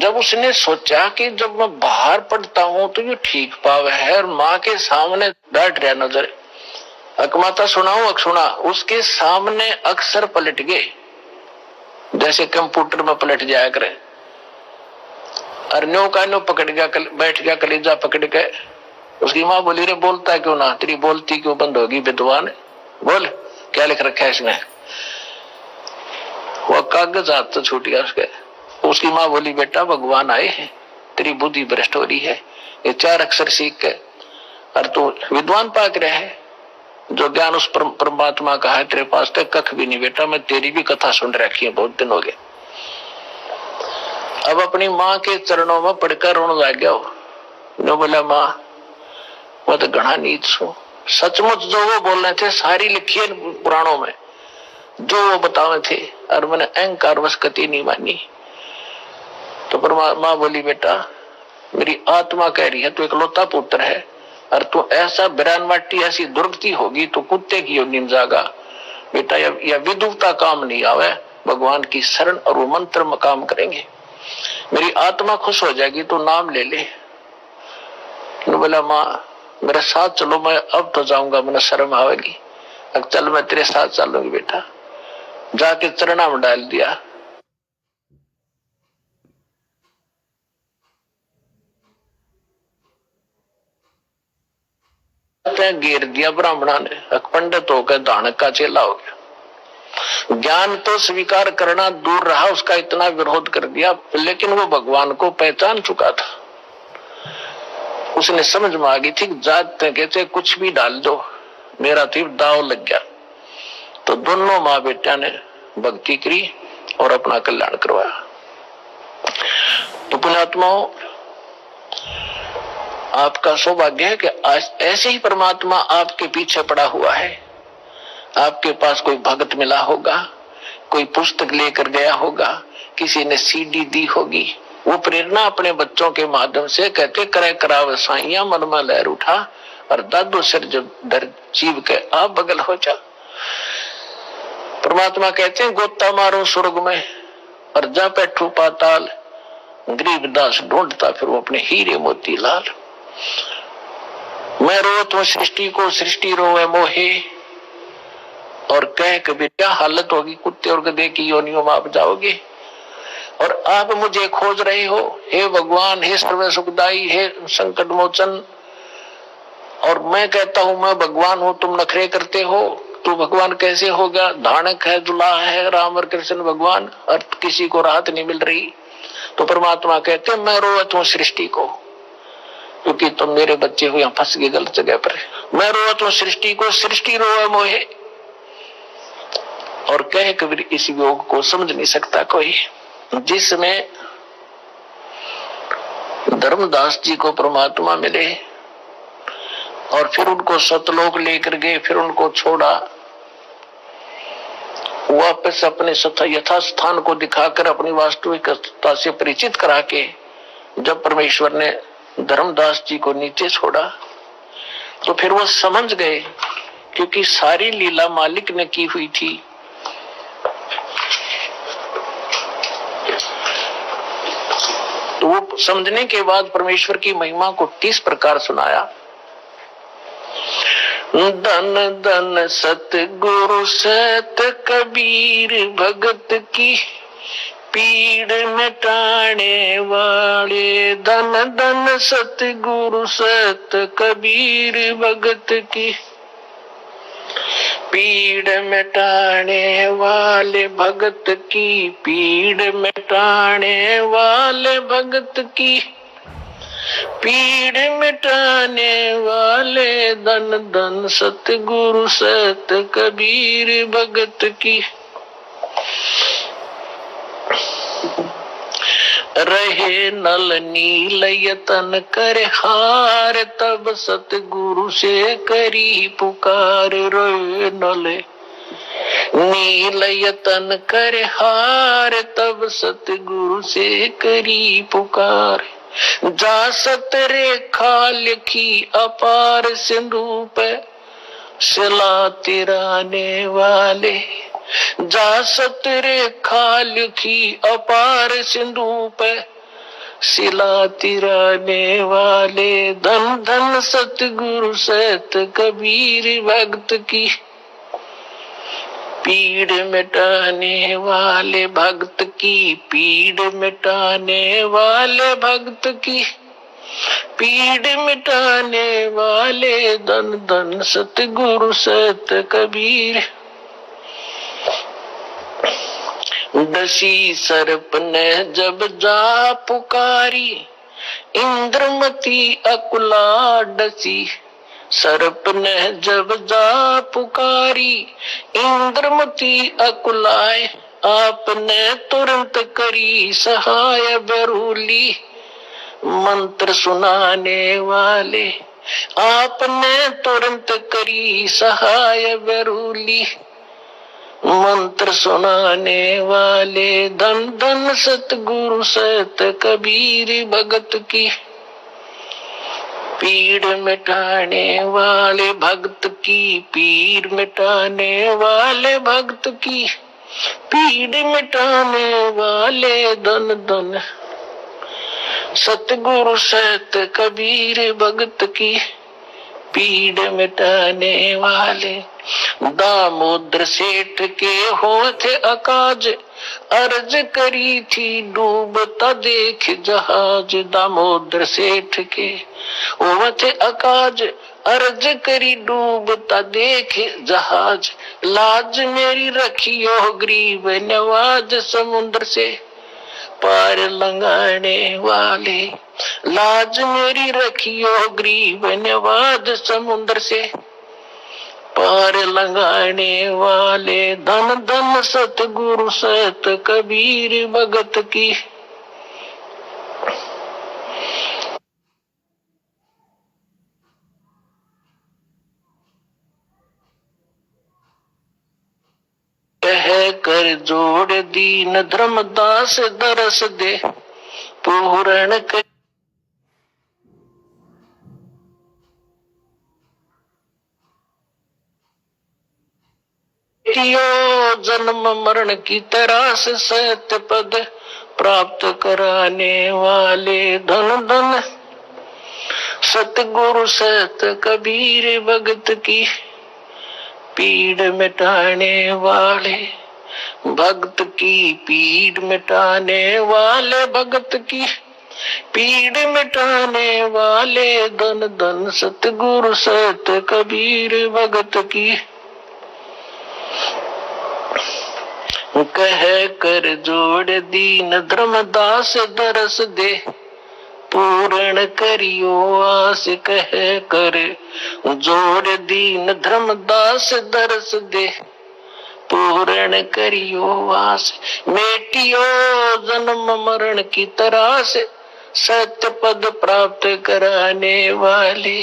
जब उसने सोचा कि जब मैं बाहर पढ़ता हूं तो ये ठीक पावे है, और माँ के सामने बैठ रहा नजर अकमाता सुनाऊ सुना, उसके सामने अक्सर पलट गए जैसे कंप्यूटर में पलट जाया करे। अरन्यों का नो पकड़ गया, बैठ गया कलेजा पकड़ के। उसकी माँ बोली, रे बोलता है क्यों ना, तेरी बोलती क्यों बंद होगी विद्वान, बोल क्या लिख रखा है इसमें। वो कागज हाथ तो छूट गया उसके। उसकी माँ बोली, बेटा भगवान आए हैं, तेरी बुद्धि भ्रष्ट हो रही है, ये 4 अक्षर सीख के और तू विद्वान पाक रहे है। जो ज्ञान उस परमात्मा का है तेरे पास तक कख भी नहीं बेटा, मैं तेरी भी कथा सुन रखी है, बहुत दिन हो गए। अब अपनी माँ के चरणों में पड़कर रोने लग गया। जो बोला, माँ मैं तो घना नीच हूं, सचमुच जो वो बोल रहे थे सारी लिखी है पुराणों में, जो वो बतावे थे, और मैंने अहंकार वश कति नहीं मानी। तो परमात्मा बोली, बेटा मेरी आत्मा कह रही है तू इकलौता पुत्र है, और तू ऐसा बिरान माटी ऐसी दुर्गति होगी तो कुत्ते की योनि में जागा। बेटा यह विदुता काम नहीं आवे, भगवान की शरण और वो मंत्र में काम करेंगे, मेरी आत्मा खुश हो जाएगी, तो नाम ले ले। बोला, माँ मेरे साथ चलो, मैं अब तो जाऊंगा, मैंने शर्म आवेगी। अब चल मैं तेरे साथ चलूंगी बेटा। जाके चरणा में डाल दिया। घेर दिया ब्राह्मणा ने, पंडित होकर दानक का चेला हो गया। ज्ञान तो स्वीकार करना दूर रहा, उसका इतना विरोध कर दिया, लेकिन वो भगवान को पहचान चुका था। उसने समझ में आ गई थी जात कहते कुछ भी डाल दो, मेरा तो दाव लग गया। तो दोनों माँ बेटा ने भक्ति करी और अपना कल्याण करवाया। तो पुण्यात्माओं, आपका सौभाग्य है कि आज ऐसे ही परमात्मा आपके पीछे पड़ा हुआ है। आपके पास कोई भगत मिला होगा, कोई पुस्तक लेकर गया होगा, किसी ने सीडी दी होगी। वो प्रेरणा अपने बच्चों के माध्यम से कहते करे करावे साइया मन में लहर उठा, और दादो सिर जब डर जीव के आप बगल हो जा। परमात्मा कहते हैं गोता मारो स्वर्ग में और जा बैठू पाताल, गरीबदास ढूंढता फिर वो अपने हीरे मोती लाल। मैं रोत हूं सृष्टि को, सृष्टि रोवे मोहे, और कह कभी क्या हालत होगी कुत्ते और गधे की योनियों में आप जाओगे। और आप मुझे खोज रहे हो, हे भगवान, हे सर्व सुखदाई, हे संकट मोचन। और मैं कहता हूं मैं भगवान हूं, तुम नखरे करते हो, तो भगवान कैसे होगा। धानक है, दुल्हा है, राम और कृष्ण भगवान, और किसी को राहत नहीं मिल रही। तो परमात्मा कहते मैं रोवत हूं सृष्टि को, क्योंकि तुम मेरे बच्चे हो यहां फंस गए गलत जगह पर। मैं रोवत हूं सृष्टि को, सृष्टि रोवे मोहे। और कह कबीर इस योग को समझ नहीं सकता कोई। जिसमें धर्मदास जी को परमात्मा मिले और फिर उनको सतलोक लेकर गए, फिर उनको छोड़ा, वापस अपने यथास्थान को दिखाकर अपनी वास्तविकता से परिचित करा के जब परमेश्वर ने धर्मदास जी को नीचे छोड़ा, तो फिर वो समझ गए, क्योंकि सारी लीला मालिक ने की हुई थी। तो वो समझने के बाद परमेश्वर की महिमा को 30 प्रकार सुनाया। धन धन सतगुरु सत कबीर भगत की पीड़ मिटाने वाले। धन धन सतगुरु सत कबीर भगत की पीड़ मिटाने वाले, भगत की पीड़ मिटाने वाले, भगत की पीड़ मिटाने वाले। धन धन सतगुरु सत कबीर भगत की। रहे नल नील यतन करे हार, तब सतगुरु से करी पुकार। रहे नल नील यतन करे हार, तब सतगुरु से करी पुकार। जा सत रेखा लिखी अपार सिंधु पे सिला तिराने वाले। जा सत रेखा लिखी अपार सिंधु पे शिला तिराने वाले धन धन सतगुरु सत कबीर भक्त की। पीड़ मिटाने वाले भक्त की, पीड़ मिटाने वाले भक्त की, पीड़ मिटाने वाले धन धन सतगुरु सत कबीर। डसी सर्प ने जब जा पुकारी, इंद्रमती अकुला डसी। सर्प ने जब जा पुकारी, इंद्रमती अकुलाए। आपने तुरंत करी सहाय बरूली, मंत्र सुनाने वाले। आपने तुरंत करी सहाय बरूली, मंत्र सुनाने वाले। धन धन सतगुरु सत कबीर भगत की। पीड़ मिटाने वाले भक्त की, पीड़ मिटाने वाले भक्त की, पीड़ मिटाने वाले धन धन सतगुरु सत कबीर भगत की। पीड़ मिटाने वाले। दामोदर सेठ के होते अकाज, अर्ज करी थी डूबता देख जहाज। दामोदर सेठ के होते अकाज, अर्ज करी डूबता देख जहाज। लाज मेरी रखियो गरीब नवाज, समुद्र से पार लंघाने वाले। लाज मेरी रखियो गरीब नवाज, समुद्र से पार लंघाने वाले। धन धन सतगुरु सत कबीर भगत की। कह कर जोड़ दीन धर्मदास दरस दे, पूर्ण कर जन्म मरण की तरास सत्य पद प्राप्त कराने वाले। धन धन सतगुरु सत कबीर भगत की। पीड़ मिटाने वाले भक्त की, पीड़ मिटाने वाले भगत की, पीड़ मिटाने वाले धन धन सतगुरु सत कबीर भगत की। कह कर जोड़ दीन धर्मदास दरस दे, पूर्ण करियो आस। कह कर जोड़ दीन धर्मदास दरस दे, पूर्ण करियो आस। मेटियो जन्म मरण की तरास, सत्य पद प्राप्त कराने वाले।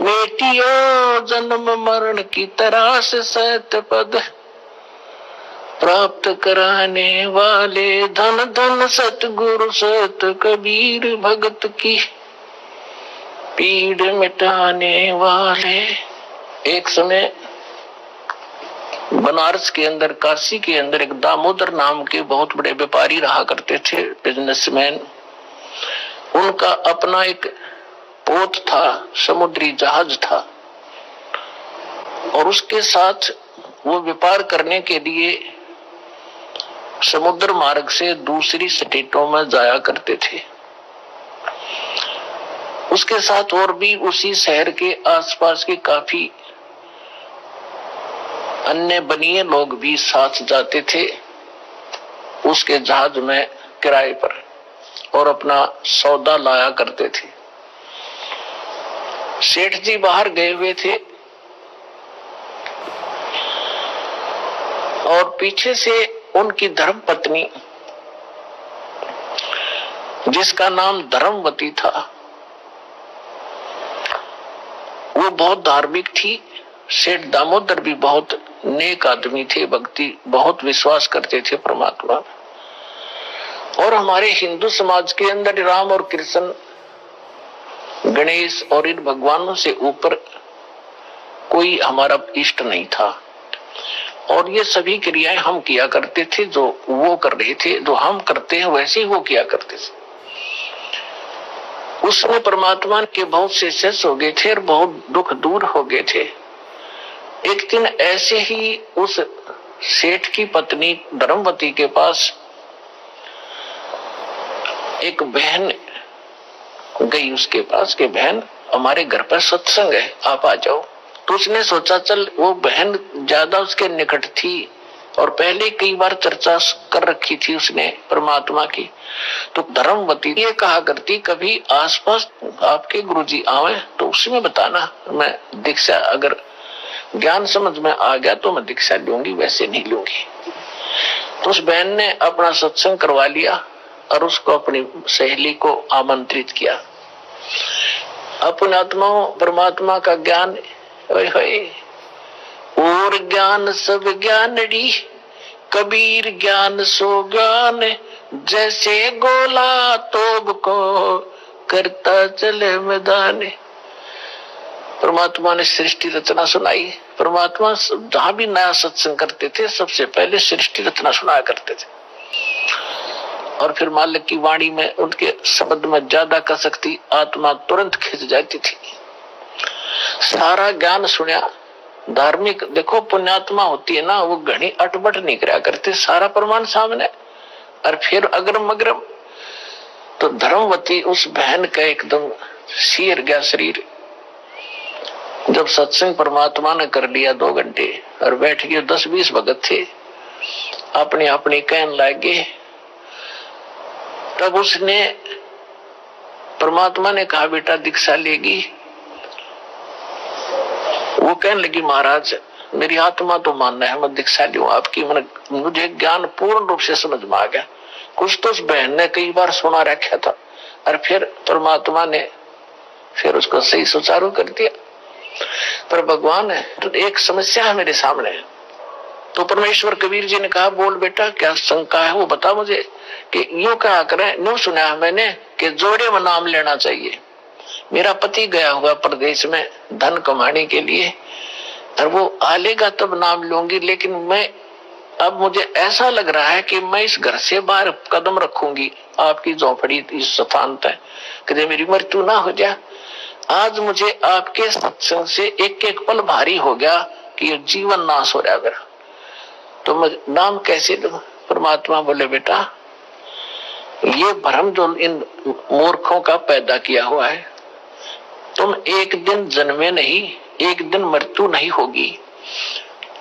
मेटियो जन्म मरण की तरास, सत्य पद प्राप्त कराने वाले। धन धन सतगुरु सत कबीर भगत की। पीड़ मिटाने वाले। एक समय बनारस के अंदर, काशी के अंदर एक दामोदर नाम के बहुत बड़े व्यापारी रहा करते थे, बिजनेसमैन। उनका अपना एक पोत था, समुद्री जहाज था, और उसके साथ वो व्यापार करने के लिए समुद्र मार्ग से दूसरी स्टेटों में जाया करते थे। उसके साथ और भी उसी शहर के आसपास के काफी अन्य बनिए लोग भी साथ जाते थे उसके जहाज में किराए पर, और अपना सौदा लाया करते थे। सेठ जी बाहर गए हुए थे और पीछे से उनकी धर्म पत्नी, जिसका नाम धर्मवती था, वो बहुत धार्मिक थी। सेठ दामोदर भी बहुत नेक आदमी थे, भक्ति बहुत विश्वास करते थे परमात्मा। और हमारे हिंदू समाज के अंदर राम और कृष्ण, गणेश और इन भगवानों से ऊपर कोई हमारा इष्ट नहीं था। और ये सभी क्रियाएं हम किया करते थे, जो वो कर रहे थे, जो हम करते हैं वैसे ही वो किया करते थे। उसमें परमात्मा के बहुत से शिष्य हो गए थे और बहुत दुख दूर हो गए थे। एक दिन ऐसे ही उस सेठ की पत्नी धर्मवती के पास एक बहन गई उसके पास कि बहन हमारे घर पर सत्संग है, आप आ जाओ। तो उसने सोचा चल, वो बहन ज्यादा उसके निकट थी और पहले कई बार चर्चा कर रखी थी उसने परमात्मा की। तो धर्मवती ये कहा करती कभी आसपास आपके गुरुजी आवे तो उसमें बताना, मैं दीक्षा अगर ज्ञान समझ में आ गया तो मैं दीक्षा लूंगी, वैसे नहीं लूंगी। तो उस बहन ने अपना सत्संग करवा लिया और उसको अपनी सहेली को आमंत्रित किया। अपने आत्माओं परमात्मा का ज्ञान और ज्ञान सब ज्ञानड़ी, कबीर ज्ञान सो ज्ञान, जैसे गोला तोब को करता चले मैदान। परमात्मा ने सृष्टि रचना सुनाई। परमात्मा जहां भी नया सत्संग करते थे सबसे पहले सृष्टि रचना सुनाया करते थे और फिर मालिक की वाणी में उनके शब्द में ज्यादा कसकती आत्मा तुरंत खिंच जाती थी। सारा ज्ञान सुना। धार्मिक देखो पुण्यात्मा होती है ना, वो घनी अटबट नहीं करा करते, सारा प्रमाण सामने और फिर अग्रम अग्रम। तो धर्मवती उस बहन का एकदम सिर गया शरीर। जब सत्संग परमात्मा ने कर लिया 2 घंटे और बैठ गए 10-20 भगत थे, अपने अपने कहने लगे। तब उसने परमात्मा ने कहा बेटा दीक्षा लेगी। वो कहने लगी महाराज मेरी आत्मा तो मानना है मैं दीक्षा लूं आपकी, मुझे ज्ञान पूर्ण रूप से समझ में आ गया। कुछ तो उस बहन ने कई बार सुना रखा था और फिर परमात्मा ने फिर उसको सही सुचारू कर दिया। पर भगवान है तो एक समस्या है मेरे सामने। तो परमेश्वर कबीर जी ने कहा बोल बेटा क्या शंका है वो बता मुझे। कि यूं कहा करें, यूं सुना है मैंने कि जोड़े में नाम लेना चाहिए। मेरा पति गया हुआ प्रदेश में धन कमाने के लिए और वो आ लेगा तब नाम लूंगी, लेकिन मैं अब मुझे ऐसा लग रहा है कि मैं इस घर से बाहर कदम रखूंगी आपकी झोपड़ी इस स्थान तक कभी मेरी मृत्यु ना हो जाए। आज मुझे आपके सत्संग से एक एक पल भारी हो गया कि ये जीवन नाश हो रहा है मेरा, तो मैं नाम कैसे लूं। परमात्मा बोले बेटा ये भ्रम जो इन मूर्खों का पैदा किया हुआ है, तुम एक दिन जन्मे नहीं, एक दिन मृत्यु नहीं होगी।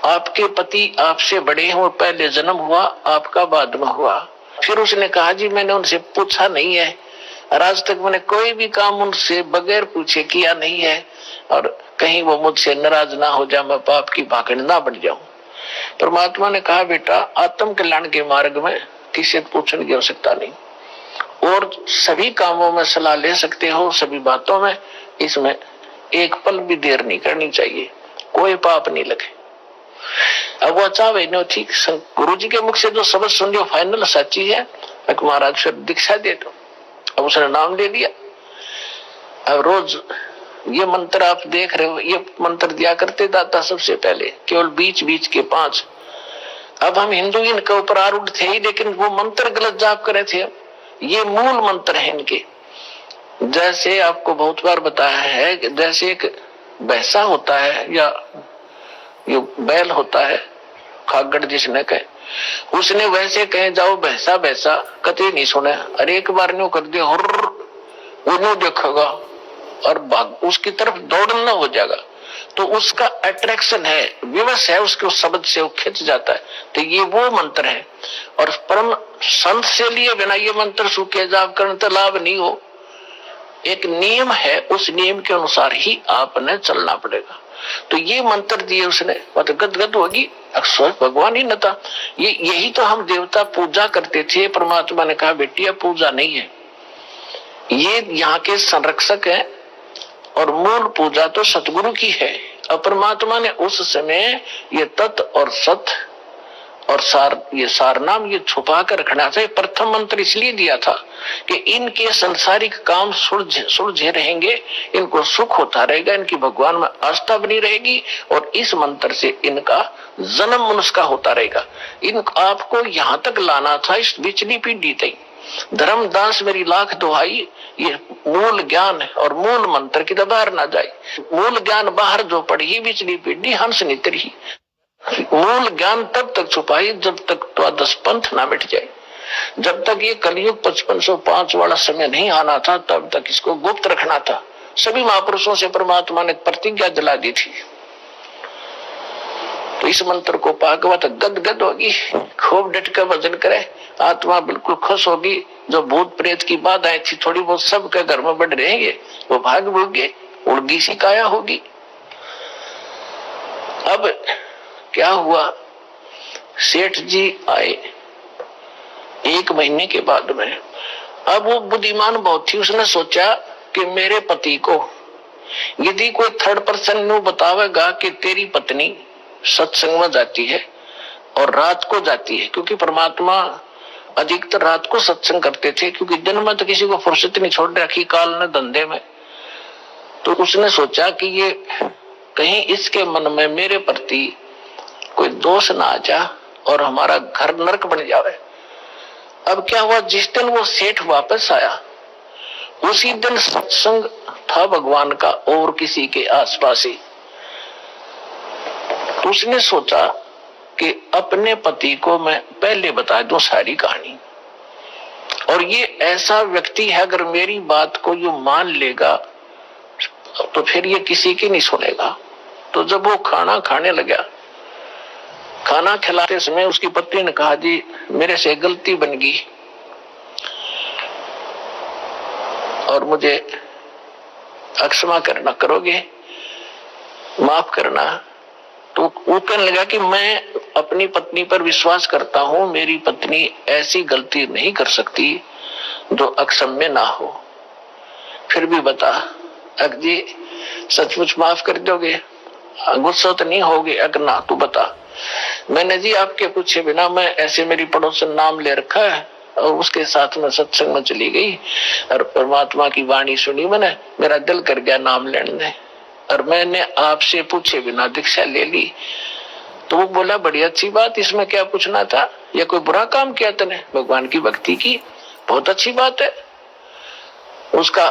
आपके पति आपसे बड़े हैं, वो पहले जन्म हुआ आपका बाद में हुआ। फिर उसने कहा जी मैंने उनसे पूछा नहीं है और आज तक मैंने कोई भी काम उनसे बगैर पूछे किया नहीं है और कहीं वो मुझसे नाराज ना हो जाए, मैं पाप की भागड़ ना बन जाऊं। परमात्मा ने कहा बेटा आत्म कल्याण के मार्ग में किसी से पूछने की आवश्यकता नहीं और सभी कामों में सलाह ले सकते हो, सभी बातों में, इसमें एक पल भी देर नहीं करनी चाहिए, कोई पाप नहीं लगे। अब वो चाहे नो ठीक गुरु जी के मुख से जो शब्द सुन लियो फाइनल सच्ची है, महाराज फिर दीक्षा दे दो। अब उसने नाम ले लिया। अब रोज ये मंत्र आप देख रहे हो, ये मंत्र दिया करते दाता सबसे पहले केवल बीच बीच के 5। अब हम हिंदू इनके ऊपर आरूढ़ थे ही, लेकिन वो मंत्र गलत जाप करे थे। ये मूल मंत्र है इनके। जैसे आपको बहुत बार बताया है कि जैसे एक भैंसा होता है या ये बैल होता है, खागड़ जिसने कहे उसने वैसे कहे जाओ भैंसा भैंसा कतई नहीं सुने, अरे एक बार न्यू कर दिया वो न्यू देखेगा और भाग उसकी तरफ दौड़ना हो जाएगा। तो उसका अट्रैक्शन है, विवश है उसके उस शब्द से, वो खिंच जाता है। तो ये वो मंत्र है और परम संत से लिए बिना ये मंत्र सूखे जाप करने तो लाभ नहीं हो। एक नियम है, उस नियम के अनुसार ही आपने चलना पड़ेगा। तो ये मंत्र दिए उसने, मतलब गदगद होगी अक्सर भगवान ही न था। ये यही तो हम देवता पूजा करते थे। परमात्मा ने कहा बेटिया पूजा नहीं है, ये यहाँ के संरक्षक है और मूल पूजा तो सतगुरु की है। और परमात्मा ने उस समय ये तत् और सत और सार, ये सार नाम ये छुपा कर रखना चाहिए। प्रथम मंत्र इसलिए दिया था कि इनके संसारिक काम सुलझे रहेंगे, इनको सुख होता रहेगा, इनकी भगवान में आस्था बनी रहेगी और इस मंत्र से इनका जन्म मनुष्य का होता रहेगा। इन आपको यहाँ तक लाना था इस बिचली पीढ़ी तक। धर्मदास मेरी लाख दुहाई, ये मूल ज्ञान और मूल मंत्र की बाहर ना जाए। मूल ज्ञान बाहर जो पड़ी बिचली पीढ़ी हंस नितरी। मूल ज्ञान तब तक छुपाई जब तक द्वादश पंथ ना मिट जाए। जब तक ये कलयुग 5505 वाला समय नहीं आना था तब तक इसको गुप्त रखना था। सभी महापुरुषों से परमात्मा ने प्रतिज्ञा दिला दी थी। तो इस मंत्र को पागवत गदगद होगी, खूब डट कर भजन करे, आत्मा बिल्कुल खुश होगी। जो भूत प्रेत की बाधाएं थी थोड़ी बहुत सबके घर में बढ़ रहेंगे, वो भाग भूगे, उड़गी सी काया होगी। अब क्या हुआ, सेठ जी आए 1 महीने के बाद में। अब वो बुद्धिमान बहुत थी, उसने सोचा कि मेरे पति को यदि कोई थर्ड पर्सन नु बतावेगा कि तेरी पत्नी सत्संग में जाती है और रात को जाती है, क्योंकि परमात्मा अधिकतर रात को सत्संग करते थे, क्योंकि दिन में तो किसी को फुर्सत नहीं छोड़ रखी काल ने धंधे में। तो उसने सोचा कि ये कहीं इसके मन में मेरे प्रति कोई दोष ना आ जा और हमारा घर नरक बन जावे। अब क्या हुआ, जिस दिन वो सेठ वापस आया उसी दिन सत्संग था भगवान का और किसी के आसपास ही। तो उसने सोचा कि अपने पति को मैं पहले बता दूं सारी कहानी, और ये ऐसा व्यक्ति है अगर मेरी बात को ये मान लेगा तो फिर ये किसी की नहीं सुनेगा। तो जब वो खाना खाने लगा, खाना खिलाते समय उसकी पत्नी ने कहा, जी मेरे से गलती बन गई और मुझे क्षमा करना, करोगे, माफ करना। तो वो कहने लगा कि मैं अपनी पत्नी पर विश्वास करता हूं, मेरी पत्नी ऐसी गलती नहीं कर सकती जो अक्षम्य ना हो। फिर भी बता, अग जी सचमुच माफ कर दोगे, गुस्सा तो नहीं होगे? अगर ना तू बता। मैंने जी आपके पूछे बिना, मैं ऐसे मेरी पड़ोसन नाम ले रखा है और उसके साथ में सत्संग में चली गई और परमात्मा की वाणी सुनी मैंने, मेरा दिल कर गया नाम लेने, और मैंने आपसे पूछे बिना दीक्षा ले ली। तो वो बोला, बड़ी अच्छी बात, इसमें क्या पूछना था? या कोई बुरा काम किया तूने? भगवान की भक्ति की, बहुत अच्छी बात है। उसका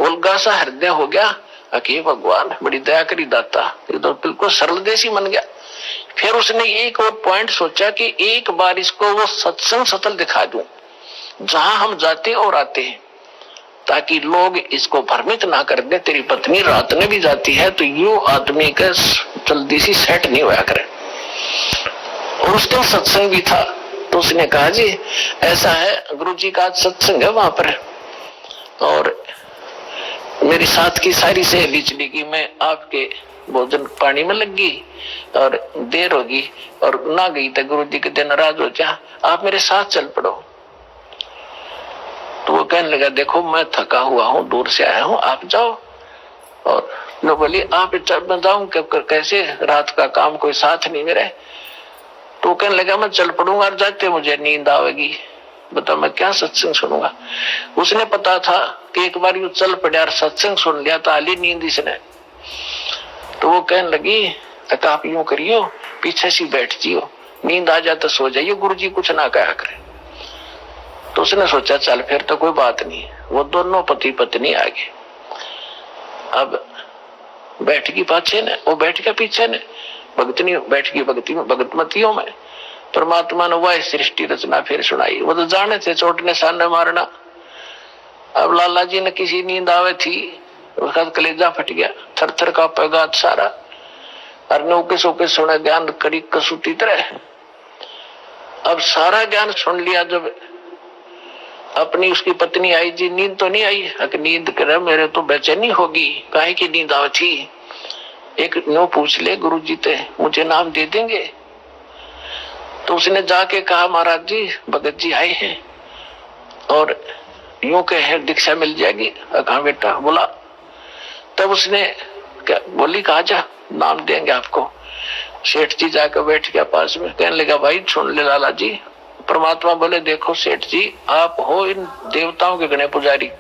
उल्गा सा हृदय हो गया कि भगवान बड़ी दया करी दाता, ये तो बिल्कुल सरल देसी बन गया। फिर उसने एक और पॉइंट सोचा कि एक बार इसको वो सत्संग सतल दिखा दूं जहां हम जाते और आते हैं, ताकि लोग इसको भ्रमित ना कर दे, तेरी पत्नी रात में भी जाती है तो यू आदमी का जल्दी सी सेट नहीं होया करे। और उस दिन सत्संग भी था। तो उसने कहा, जी ऐसा है, गुरुजी का आज सत्संग है वहां पर, और मेरी साथ की सारी सहेली चली गई, मैं आपके भोजन पानी में लग गई और देर होगी और ना गई तो गुरुजी के दिन नाराज हो जा, आप मेरे साथ चल पड़ो। तो वो कहने लगा, देखो मैं थका हुआ हूँ, दूर से आया हूँ, आप जाओ। और लो बोली, आप मैं जाऊं कैसे, रात का काम कोई साथ नहीं मेरे। तो कहने लगा, मैं चल पड़ूंगा और जाते मुझे नींद आवेगी, बता मैं क्या सत्संग सुनूंगा। उसने पता था कि एक बार यू चल पड़ा और सत्संग सुन लिया तो आली नींद इसने। तो वो कहने लगी, आप यूं करियो, पीछे से बैठ जियो, नींद आ जाए तो सो जाइए, गुरुजी कुछ ना कहा करे। तो उसने सोचा चल फिर तो कोई बात नहीं। वो दोनों पति पत्नी आ गए। अब बैठ गई पाछे ने, वो बैठ गया पीछे ने, भगतनी बैठ गई भगतमतियों में। परमात्मा ने वह सृष्टि रचना फिर सुनाई। वो तो जाने थे चोट ने सामने मारना। अब लाला जी ने किसी नींद आवे थी, वक्त कलेजा फट गया, थर थर का पैगात सारा, अरनोके सोके सुने ज्ञान कड़ी कसूती तरह। अब सारा ज्ञान सुन लिया। जब अपनी उसकी पत्नी आई, जी नींद तो नहीं आई? नींद करे मेरे तो बेचैनी होगी, काहे की नींद आवे थी? एक नो पूछ ले गुरुजी ते मुझे नाम दे देंगे। तो उसने जाके कहा, महाराज जी भगत जी आए हैं और यूं कहे दीक्षा मिल जाएगी। कहा बेटा बोला। तब उसने क्या बोली, कहा जा नाम देंगे आपको। सेठ जी जाकर बैठ गया पास में, कहने लगा, भाई सुन ले लाला जी। परमात्मा बोले, देखो सेठ जी, आप हो इन देवताओं के गणे पुजारी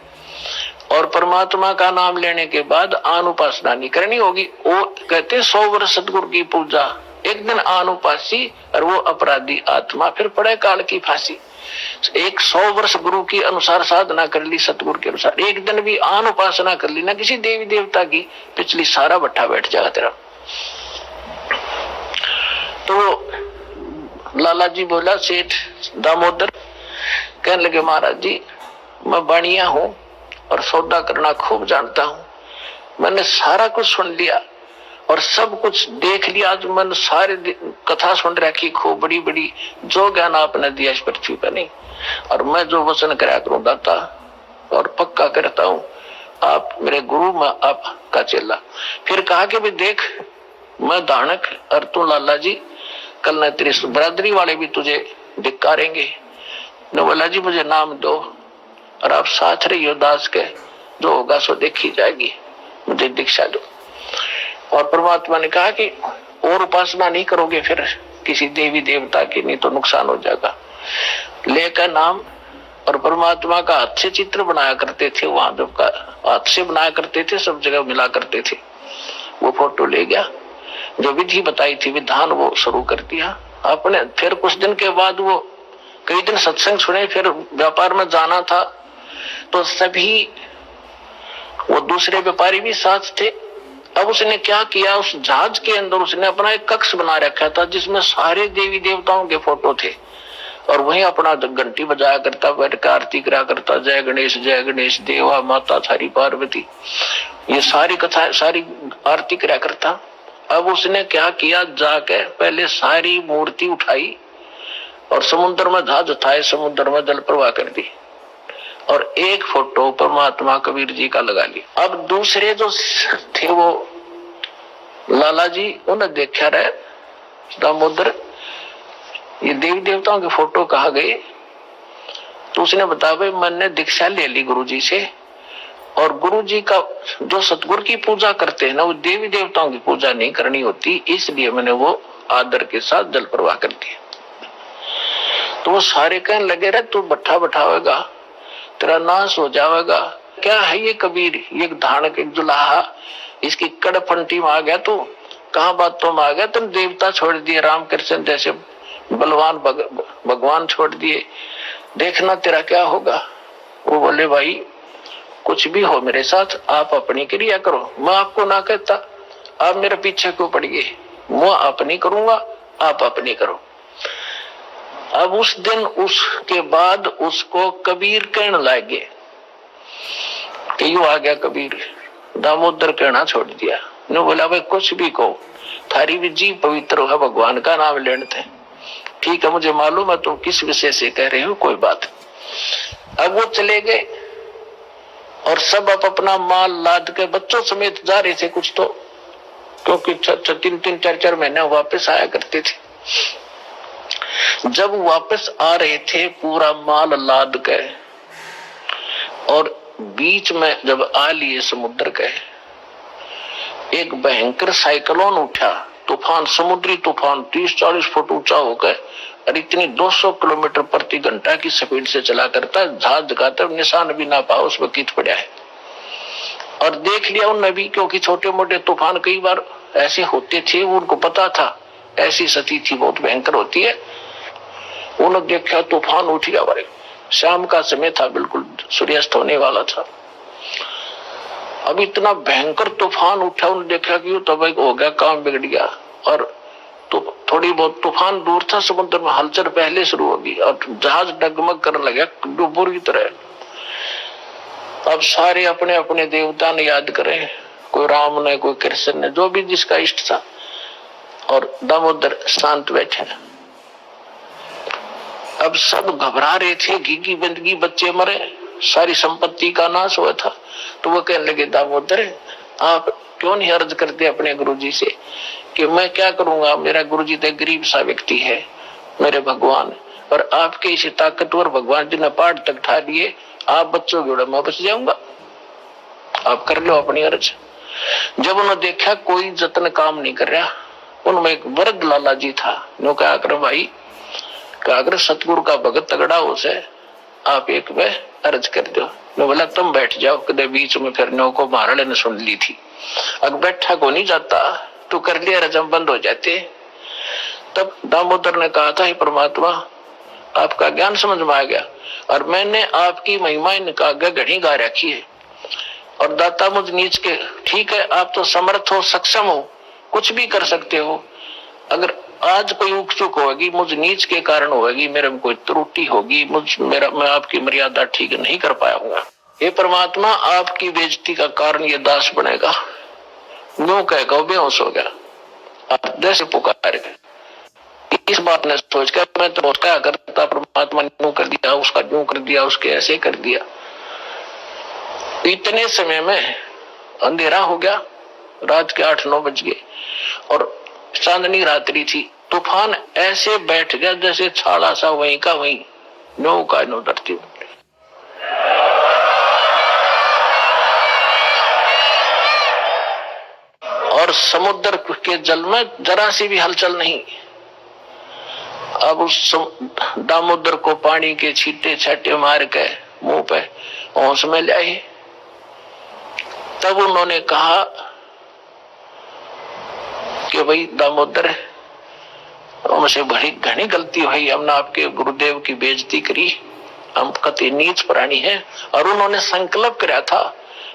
और परमात्मा का नाम लेने के बाद आन उपासना नहीं करनी होगी। वो कहते 100 वर्ष सतगुरु की पूजा एक दिन आन उपासी और वो अपराधी आत्मा फिर पड़े काल की फांसी। 100 वर्ष गुरु की अनुसार साधना कर ली, सतगुरु के अनुसार, एक दिन भी आन उपासना कर ली ना किसी देवी देवता की, पिछली सारा बट्टा बैठ जाएगा तेरा। तो लाला जी बोला, सेठ दामोदर कहने लगे, महाराज जी मैं बाणिया हूं और सौदा करना खूब जानता हूं, मैंने सारा कुछ सुन लिया और सब कुछ देख लिया। आज मैंने सारे कथा सुन रखी खूब बड़ी बड़ी, जो ज्ञान आपने दिया इस पृथ्वी पर नहीं, और मैं जो वचन कराया करूं दाता और पक्का करता हूं, आप मेरे गुरु, मैं आपका चेला। फिर कहा कि भी देख, मैं दानक और तू लाला जी, कल न तेरी बरादरी वाले भी तुझे धिक्कारेंगे। बोला जी मुझे नाम दो और आप साथ रहियो दास के, जो होगा सो देखी जाएगी, मुझे दीक्षा दो। और परमात्मा ने कहा कि और उपासना नहीं करोगे फिर किसी देवी देवता की, नहीं तो नुकसान हो जाएगा। लेकर नाम और परमात्मा का हाथ से चित्र बनाया करते थे, वहां जब का हाथ से बनाया करते थे, सब जगह मिला करते थे। वो फोटो ले गया, जो विधि बताई थी विधान वो शुरू कर दिया आपने। फिर कुछ दिन के बाद वो कई दिन सत्संग सुने, फिर व्यापार में जाना था तो सभी वो दूसरे व्यापारी भी साथ थे। अब उसने क्या किया, उस जहाज के अंदर उसने अपना एक कक्ष बना रखा था जिसमें सारे देवी देवताओं के फोटो थे, और वहीं अपना घंटी बजाया करता, बैठ कर आरती करा करता, जय गणेश देवा माता थारी पार्वती, ये सारी कथा सारी आरती करा करता। अब उसने क्या किया, जाके पहले सारी मूर्ति उठाई और समुद्र में जहाज उठाए, समुद्र में जल प्रवाह कर दी और एक फोटो परमात्मा कबीर जी का लगा लिया। अब दूसरे जो थे वो लाला जी, उन्हें देखा रहे दामोदर ये देवी देवताओं के फोटो कहाँ गए, तो उसने बताया भाई मैंने दीक्षा ले ली गुरु जी से, और गुरु जी का जो सतगुरु की पूजा करते हैं ना, वो देवी देवताओं की पूजा नहीं करनी होती, इसलिए मैंने वो आदर के साथ जल प्रवाह कर दिया। तो वो सारे कहने लगे रहे तू बट्ठा बैठावेगा, तेरा नाश हो जाएगा। क्या है ये कबीर, ये धानक एक जुलाहा, इसकी कड़फंटी में आ गया तू, कहाँ बातों में आ गया, तुम देवता छोड़ दिए, रामकृष्ण जैसे बलवान भगवान छोड़ दिए, देखना तेरा क्या होगा। वो बोले भाई कुछ भी हो मेरे साथ, आप अपनी क्रिया करो, मैं आपको ना कहता, आप मेरे पीछे क्यों पड़िए, मैं अपनी करूंगा, आप अपनी करो। अब उस दिन उसके बाद उसको कबीर कहने लगे कि यू आ गया कबीर, दामोदर कहना छोड़ दिया। ने बोला भाई कुछ भी कहो, थारी भी जी पवित्र है, भगवान का नाम लेने थे, ठीक है मुझे मालूम है तुम किस विषय से कह रहे हो, कोई बात। अब वो चले गए और सब अपना माल लाद के बच्चों समेत जा रहे थे कुछ तो, क्योंकि 3-4 महीने वापस आया करते थे। जब वापस आ रहे थे पूरा माल लाद के, और बीच में जब आ लिए समुद्र के, एक भयंकर साइक्लोन उठा, तूफान, समुद्री तूफान 30-40 फुट ऊंचा होकर, और इतनी 200 किलोमीटर प्रति घंटा की स्पीड से चला करता, जहाज का तब निशान भी ना पाओ उसमें कीट पड़ा है। और देख लिया उन नबी, क्योंकि छोटे मोटे तूफान कई बार ऐसे होते थे, उनको पता था ऐसी स्थिति थी बहुत भयंकर होती है। उन्होंने देखा तूफान उठ गया, शाम का समय था, बिल्कुल सूर्यास्त होने वाला था। अब इतना भयंकर तूफान उठा, उन्होंने देखा कि तो भाई हो गया, काम बिगड़ गया। और तो थोड़ी बहुत तूफान दूर था, समुद्र में हलचल पहले शुरू होगी और जहाज डगमग करने लगा डूबोर की तरह। अब सारे अपने अपने देवता ने याद करे, कोई राम ने, कोई कृष्ण ने, जो भी जिसका इष्ट था, और दामोदर शांत बैठे। अब सब घबरा रहे थे, घी बंदगी, बच्चे मरे, सारी संपत्ति का नाश हुआ था। तो वो कहने लगे दामोदर आप क्यों नहीं अर्ज करते अपने गुरुजी से कि मैं क्या करूंगा, मेरा गुरुजी तो गरीब सा व्यक्ति है, मेरे भगवान, और आपके इसे ताकतवर भगवान जी ने पहाड़ तक ठा लिए, आप बच्चों के मैं बच जाऊंगा, आप कर लो अपनी अर्ज। जब उन्होंने देखा कोई जतन काम नहीं कर रहा, उनमें एक वृद्ध लाला जी था, नो क्या कर भाई, अगर सतगुरु का भगत तगड़ा हो से आप एक में अर्ज कर दो। मैं बोला तुम बैठ जाओ, कदे बीच में फिर नो को महाराज ने सुन ली थी, अगर बैठा को नहीं जाता तो कर लिया, रजम बंद हो जाते। तब दामोदर ने कहा था, हे परमात्मा, आपका ज्ञान समझ में आ गया और मैंने आपकी महिमा इनका घड़ी गा रखी है। और दाता मुझ नीच के, ठीक है आप तो समर्थ हो, सक्षम हो, कुछ भी कर सकते हो, अगर आज कोई उक चुक होगी मुझ नीच के कारण होगी, मेरे में कोई त्रुटि होगी, मैं आपकी मर्यादा ठीक नहीं कर पाया हूँ, हे परमात्मा आपकी बेइज्जती का कारण ये दास बनेगा। यूं कहकर बेहोश हो गया। आप जैसे पुकार इस बात ने सोचकर मैं तो क्या करता, परमात्मा ने यूं कर दिया, उसका यूं कर दिया, उसके ऐसे कर दिया। इतने समय में अंधेरा हो गया, रात के 8-9 बज गए और चांदनी रात्रि थी। तूफान ऐसे बैठ गया जैसे छाला सा वहीं का वहीं, नो का नो धरती। और समुद्र के जल में जरा सी भी हलचल नहीं। अब उस दामोदर को पानी के छींटे छाटे मार के मुंह पे होश में लाए। तब उन्होंने कहा कि भाई दामोदर, हमसे बड़ी घनी गलती हुई, हमने आपके गुरुदेव की बेइज्जती करी, हम कति नीच प्राणी हैं। और उन्होंने संकल्प कराया था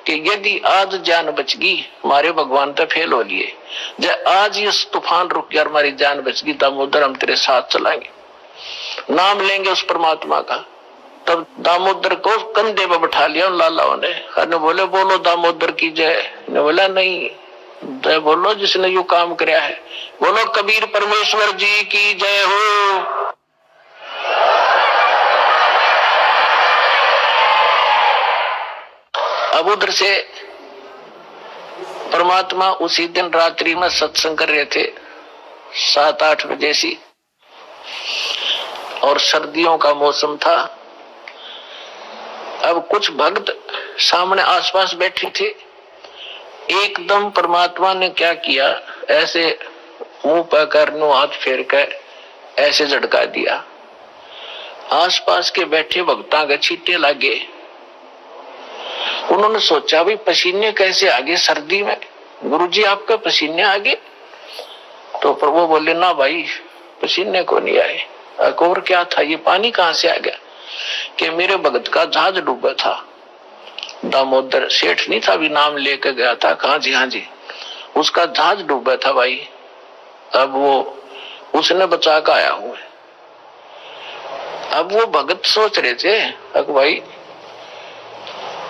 कि यदि आज जान बच गई, हमारे भगवान तो फेल हो लिए, जब आज ये तूफान रुक गया, हमारी जान बच गई दामोदर, हम तेरे साथ चलाएंगे, नाम लेंगे उस परमात्मा का। तब दामोदर को कंधे पे बैठा लिया उन लालाओं ने बोले, बोलो दामोदर की जय। ने बोला नहीं, जय बोलो जिसने यू काम कराया है, बोलो कबीर परमेश्वर जी की जय हो। अब उधर से परमात्मा उसी दिन रात्रि में सत्संग कर रहे थे 7-8 बजे सी, और सर्दियों का मौसम था। अब कुछ भक्त सामने आसपास बैठे थे। एकदम परमात्मा ने क्या किया, ऐसे मुंह पर करनो हाथ फेर कर ऐसे झटका दिया। आसपास के बैठे भक्तां के छींटे लगे। उन्होंने सोचा भाई पसीने कैसे आगे सर्दी में, गुरुजी आपके पसीने आगे? तो प्रभु बोले ना भाई, पसीने को नहीं आए। और क्या था, ये पानी कहां से आ गया? कि मेरे भगत का जहाज डूबा था। दामोदर सेठ नहीं था, भी नाम लेकर गया था। कहा जी, हाँ जी, उसका जहाज डूबा था भाई, अब वो उसने बचा कर आया हूं। अब वो भगत सोच रहे थे भाई,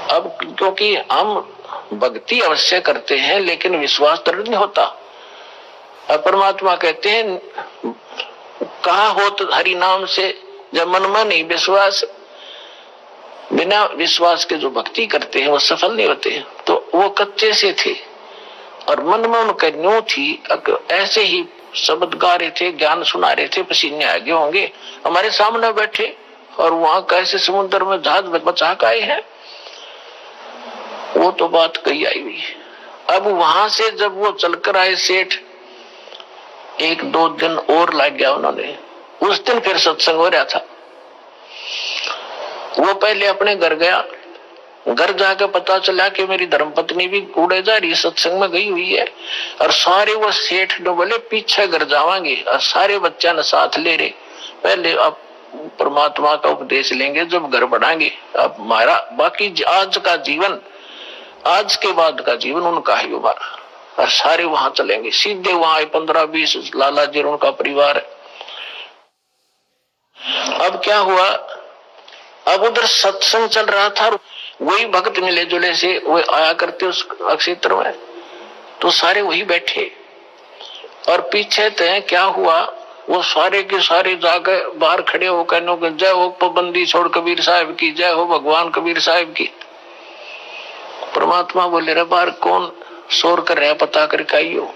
अब क्योंकि हम भक्ति अवश्य करते हैं लेकिन विश्वास दृढ़ नहीं होता। अब परमात्मा कहते हैं कहा हो तो हरि नाम से, जब मन में नहीं विश्वास, बिना विश्वास के जो भक्ति करते हैं वो सफल नहीं होते। तो वो कच्चे से थे और मन में उनका न्यू थी, ऐसे ही शब्द गा रहे थे, ज्ञान सुना रहे थे, पसीने आगे होंगे, हमारे सामने बैठे और वहां कैसे समुद्र में जहाज बचा के आए हैं। वो तो बात कही आई हुई। अब वहां से जब वो चलकर आए सेठ, 1-2 दिन और लग गया उन्होंने। उस दिन फिर सत्संग हो रहा था। वो पहले अपने घर गया, घर जाकर पता चला कि मेरी धर्मपत्नी भी कूड़े जा रही सत्संग में गई हुई है। और सारे वो सेठ ने बोले पीछे घर जावांगे, और सारे बच्चा ने साथ ले रहे, पहले अब परमात्मा का उपदेश लेंगे जब घर बढ़ाएंगे। अब हमारा बाकी आज का जीवन, आज के बाद का जीवन उनका ही हमारा। और सारे वहां चलेंगे, सीधे वहां 15-20 लाला जी उनका परिवार है। अब क्या हुआ, अब उधर सत्संग चल रहा था, वही भक्त मिले जुले से वो आया करते उस क्षेत्र में, तो सारे वही बैठे। और पीछे तय क्या हुआ, वो सारे के सारे जाकर बाहर खड़े होकर जय हो पाबंदी छोड़ कबीर साहब की, जय हो भगवान कबीर साहब की। परमात्मा बोले रे बाहर कौन शोर कर रहा, पता करके आइयो।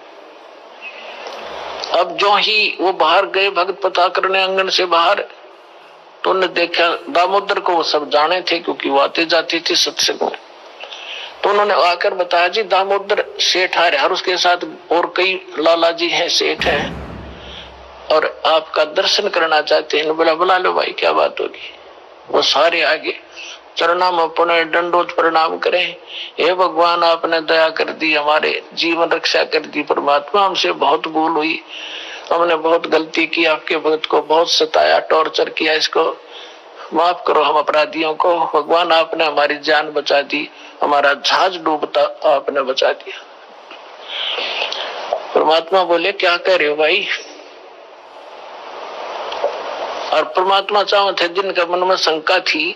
अब जो ही वो बाहर गए भक्त पता करने आंगन से बाहर, तो उन्होंने देखा दामोदर को, वो सब जाने थे क्योंकि वो आते जाते थे सत्संग में। तो उन्होंने आकर बताया जी दामोदर सेठ आ रहा है और उसके साथ और कई लाला जी हैं, सेठ हैं, और आपका दर्शन करना चाहते हैं। बोला बुला लो भाई, क्या बात होगी। वो सारे आगे चरणों में पुनः दंडोत प्रणाम करें, हे भगवान आपने दया कर दी, हमारे जीवन रक्षा कर दी, परमात्मा हमसे बहुत भूल हुई, हमने बहुत गलती की, आपके भक्त को बहुत सताया, टॉर्चर किया, इसको माफ करो हम अपराधियों को। भगवान आपने हमारी जान बचा दी, हमारा जहाज डूबता आपने बचा दिया। परमात्मा बोले क्या कह रहे हो भाई? और परमात्मा चाहो थे जिनका मन में शंका थी,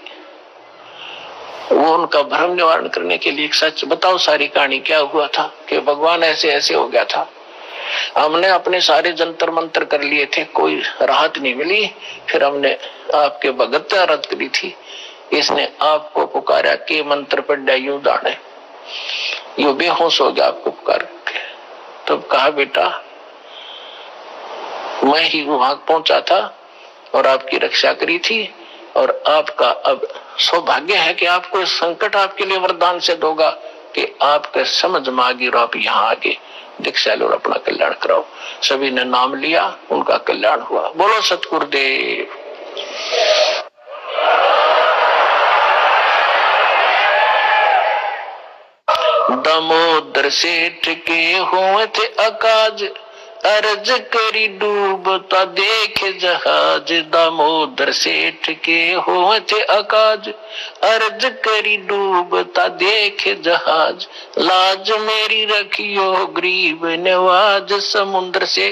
वो उनका भ्रम निवारण करने के लिए एक सच बताओ, सारी कहानी क्या हुआ था कि भगवान ऐसे ऐसे हो गया था। हमने अपने सारे जंतर मंत्र कर लिए थे, कोई राहत नहीं मिली। फिर हमने आपके भगत आराध करी थी, इसने आपको पुकारा कि मंत्र पढ़ यू दाने, यू बेहोश हो गया आपको पुकार के। तब कहा बेटा मैं ही वहां पहुंचा था और आपकी रक्षा करी थी, और आपका अब सौभाग्य है कि आपको संकट आपके लिए वरदान से दोगा कि आपके समझ में आ गई और आप यहाँ आगे दीक्षा लो और अपना कल्याण कराओ। सभी ने नाम लिया, उनका कल्याण हुआ। बोलो सतगुरुदेव। दामोदर सेठ के हुए थे अकाज, अर्ज करी डूबता देखे जहाज। दामोदर सेठ के हुए थे अकाज, अर्ज करी डूबता देखे जहाज। लाज मेरी रखियो गरीब नवाज, समुद्र से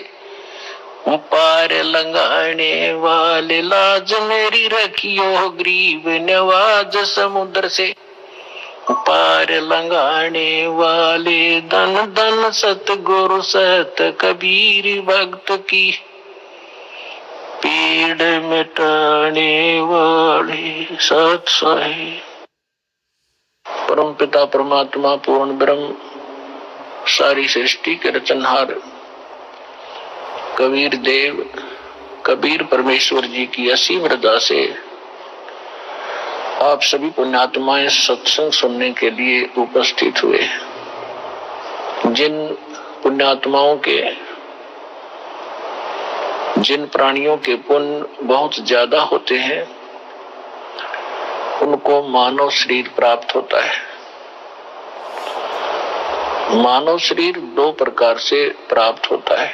पार लंघाने वाले। लाज मेरी रखियो गरीब नवाज, समुद्र से पार लंघाने वाले। धन धन सतगुरु सत कबीर भक्त की, पीड़ मिटाने वाले सत साहिब। परम पिता परमात्मा पूर्ण ब्रह्म सारी सृष्टि के रचनहार कबीर देव कबीर परमेश्वर जी की असीम रजा से आप सभी पुण्यात्माएं सत्संग सुनने के लिए उपस्थित हुए। जिन पुण्यात्माओं के, जिन प्राणियों के पुण्य बहुत ज्यादा होते हैं, उनको मानव शरीर प्राप्त होता है। मानव शरीर दो प्रकार से प्राप्त होता है।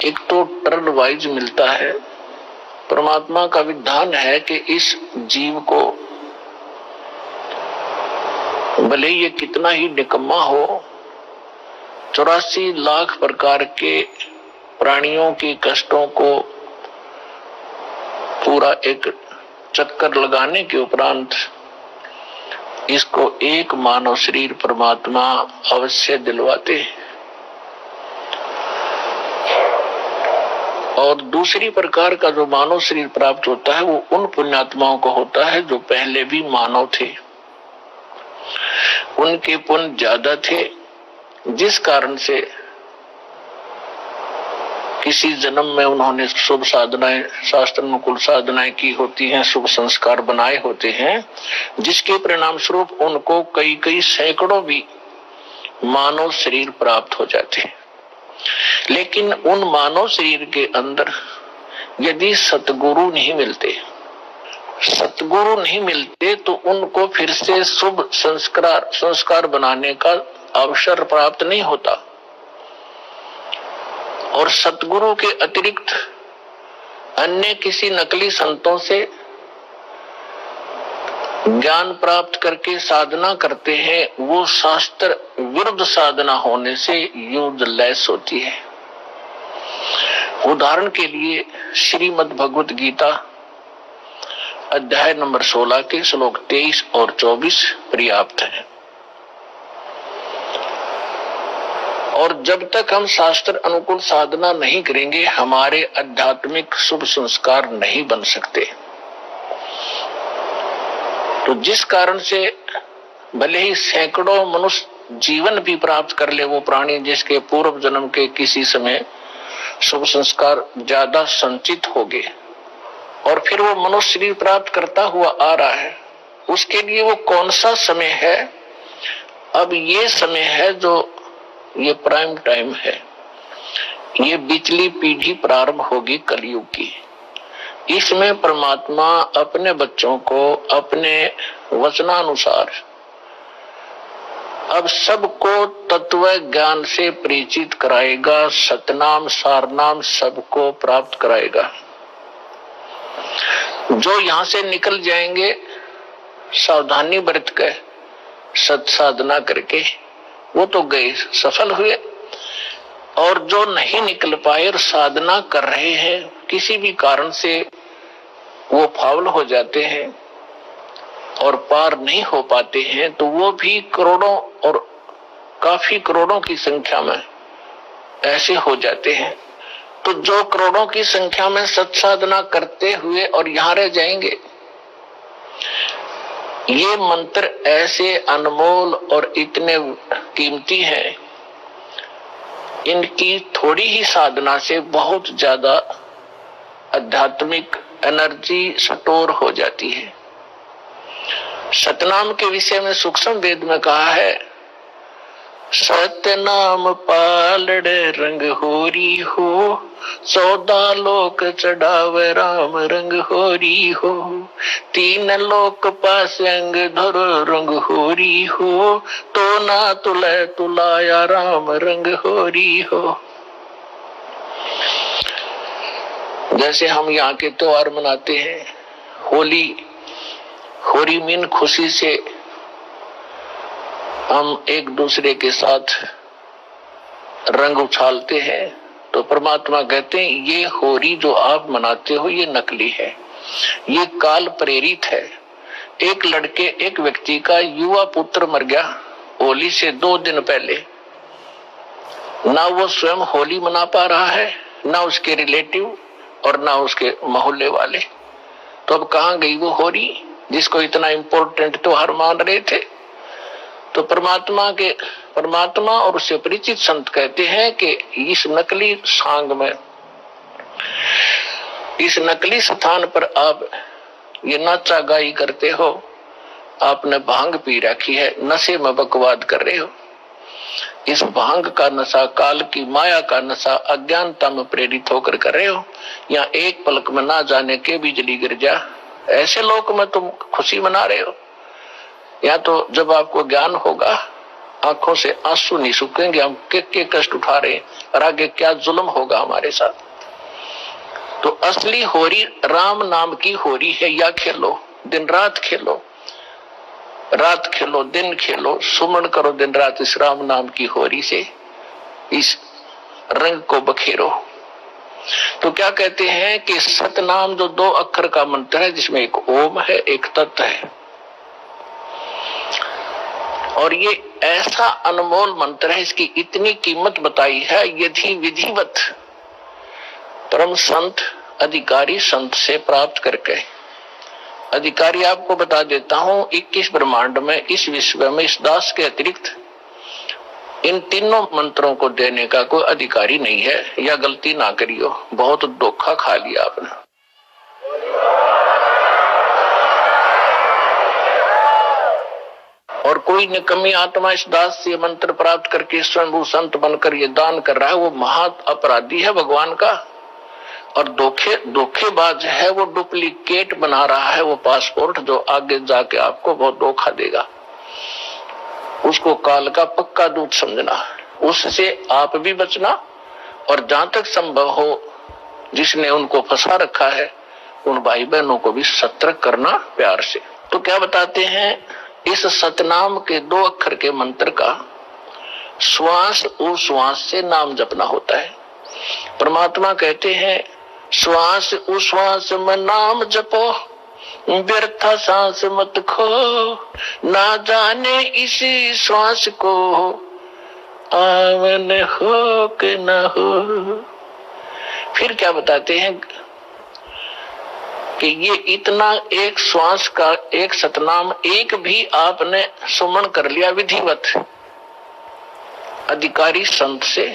एक तो टर्न वाइज मिलता है। परमात्मा का विधान है कि इस जीव को भले ये कितना ही निकम्मा हो, 84 लाख प्रकार के प्राणियों के कष्टों को पूरा एक चक्कर लगाने के उपरांत इसको एक मानव शरीर परमात्मा अवश्य दिलवाते हैं। और दूसरी प्रकार का जो मानव शरीर प्राप्त होता है वो उन पुण्यात्माओं को होता है जो पहले भी मानव थे, उनके पुण्य ज्यादा थे, जिस कारण से किसी जन्म में उन्होंने शुभ साधनाएं, शास्त्र अनुकूल साधनाएं की होती हैं, शुभ संस्कार बनाए होते हैं, जिसके परिणाम स्वरूप उनको कई कई सैकड़ों भी मानव शरीर प्राप्त हो जाते हैं। लेकिन उन मानव शरीर के अंदर यदि सतगुरु नहीं मिलते, सतगुरु नहीं मिलते तो उनको फिर से शुभ संस्कार बनाने का अवसर प्राप्त नहीं होता। और सतगुरु के अतिरिक्त अन्य किसी नकली संतों से ज्ञान प्राप्त करके साधना करते हैं, वो शास्त्र विरुद्ध साधना होने से यूजलेस होती है। उदाहरण के लिए श्रीमद् भगवत गीता अध्याय नंबर 16 के श्लोक 23 और 24 पर्याप्त है। और जब तक हम शास्त्र अनुकूल साधना नहीं करेंगे, हमारे आध्यात्मिक शुभ संस्कार नहीं बन सकते। तो जिस कारण से भले ही सैकड़ों मनुष्य जीवन भी प्राप्त कर ले वो प्राणी, जिसके पूर्व जन्म के किसी समय शुभ संस्कार ज्यादा संचित हो गए और फिर वो मनुष्य शरीर प्राप्त करता हुआ आ रहा है, उसके लिए वो कौन सा समय है? अब ये समय है जो ये प्राइम टाइम है, ये बिचली पीढ़ी प्रारंभ होगी कलयुग की। इसमें परमात्मा अपने बच्चों को अपने वचनानुसार अब सबको तत्व ज्ञान से परिचित कराएगा, सतनाम सारनाम सबको प्राप्त कराएगा। जो यहां से निकल जाएंगे सावधानी बरत कर सत साधना करके, वो तो गए, सफल हुए। और जो नहीं निकल पाए और साधना कर रहे हैं, किसी भी कारण से वो फाउल हो जाते हैं और पार नहीं हो पाते हैं, तो वो भी करोड़ों और काफी करोड़ों की संख्या में ऐसे हो जाते हैं। तो जो करोड़ों की संख्या में सत्साधना करते हुए और यहां रह जाएंगे, ये मंत्र ऐसे अनमोल और इतने कीमती हैं, इनकी थोड़ी ही साधना से बहुत ज्यादा आध्यात्मिक एनर्जी स्टोर हो जाती है। सतनाम के विषय में सूक्ष्म वेद में कहा है, सतनाम पालड़े रंग होरी हो, 14 लोक चढ़ावे राम रंग होरी हो, 3 लोक पास अंग धरो रंग होरी हो, तो ना तुले तुलाया राम रंग होरी हो। जैसे हम यहाँ के त्योहार मनाते हैं, होली, होली मीन खुशी से हम एक दूसरे के साथ रंग उछालते हैं, तो परमात्मा कहते हैं ये होली जो आप मनाते हो ये नकली है, ये काल प्रेरित है। एक व्यक्ति का युवा पुत्र मर गया होली से 2 दिन पहले, ना वो स्वयं होली मना पा रहा है, ना उसके रिलेटिव और ना उसके मोहल्ले वाले। तो अब कहां गई वो होली जिसको इतना इंपॉर्टेंट त्योहार मान रहे थे? तो परमात्मा और उससे परिचित संत कहते हैं कि इस नकली सांग में, इस नकली स्थान पर आप ये नाचा गाई करते हो, आपने भांग पी रखी है, नशे में बकवाद कर रहे हो। इस भांग का नशा, काल की माया का नशा अज्ञानता में प्रेरित होकर कर रहे हो। यहाँ एक पलक में ना जाने के बिजली गिर जा, ऐसे लोक में तुम खुशी मना रहे हो। या तो जब आपको ज्ञान होगा, आंखों से आंसू नहीं सूखेंगे, हम के कष्ट उठा रहे हैं और आगे क्या जुल्म होगा हमारे साथ। तो असली होरी राम नाम की होरी है। या खेलो, दिन रात खेलो, रात खेलो दिन खेलो, सुमन करो दिन रात इस राम नाम की होरी से, इस रंग को बखेरो। तो क्या कहते हैं कि सतनाम जो 2 अक्षर का मंत्र है, जिसमें एक ओम है एक तत् है, और ये ऐसा अनमोल मंत्र है, इसकी इतनी कीमत बताई है। यदि विधिवत परम संत अधिकारी संत से प्राप्त करके, अधिकारी आपको बता देता हूं, 21 ब्रह्मांड में, इस विश्व में, इस दास के अतिरिक्त इन तीनों मंत्रों को देने का कोई अधिकारी नहीं है। या गलती ना करियो, बहुत धोखा खा लिया आपने। और कोई निकम्मी आत्मा इस दास से मंत्र प्राप्त करके स्वयं संत बनकर ये दान कर रहा है, वो महा अपराधी है भगवान का। और धोखेबाज है, वो डुप्लीकेट बना रहा है वो पासपोर्ट, जो आगे जाके आपको बहुत धोखा देगा। उसको काल का पक्का दूत समझना, उससे आप भी बचना, और जहां तक संभव हो जिसने उनको फंसा रखा है उन भाई बहनों को भी सतर्क करना प्यार से। तो क्या बताते हैं, इस सतनाम के 2 अक्षर के मंत्र का श्वास उश्वास से नाम जपना होता है। परमात्मा कहते हैं, श्वास उश्वास में नाम जपो, व्यर्थ सांस मत खो, ना जाने इसी श्वास को आवन हो कि न हो। फिर क्या बताते हैं कि ये इतना एक श्वास का एक सतनाम एक भी आपने सुमन कर लिया विधिवत अधिकारी संत से,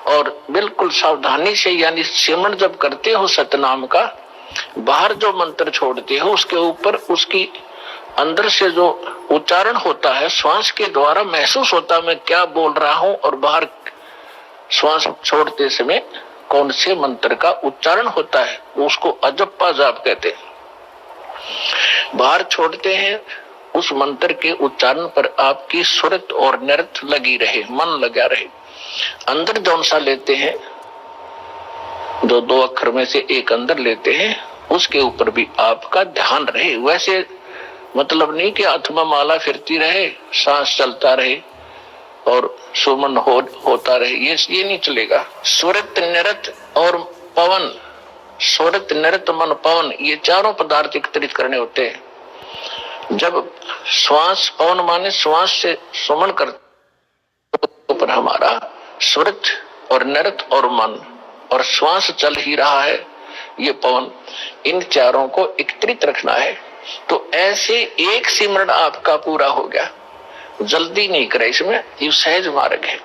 और बिल्कुल सावधानी से, यानी सिमरन जब करते हो सतनाम का, बाहर जो मंत्र छोड़ते हो उसके ऊपर उसकी अंदर से जो उच्चारण होता है श्वास के द्वारा महसूस होता है मैं क्या बोल रहा हूं, और बाहर श्वास छोड़ते समय कौन से मंत्र का उच्चारण होता है, उसको अजप्पा जाप कहते हैं। बाहर छोड़ते हैं उस मंत्र के उच्चारण पर आपकी सुरत और नृत लगी रहे, मन लगा रहे। अंदर जौन सा लेते हैं, जो 2 अक्षर में से एक अंदर लेते हैं, उसके ऊपर भी आपका ध्यान रहे। वैसे मतलब नहीं कि आत्मा माला फिरती रहे, सांस चलता रहे और सुमन होता रहे, ये नहीं चलेगा। सुरत नृत और पवन, सुरत नृत मन पवन, ये चारों पदार्थ एकत्रित करने होते हैं। जब श्वास, पवन माने श्वास से सुमन करते पर हमारा सुरत और नृत और मन और श्वास चल ही रहा है, ये पवन, इन चारों को एकत्रित रखना है। तो ऐसे एक सिमरण आपका पूरा हो गया। जल्दी नहीं करे इसमें, ये सहज मार्ग है।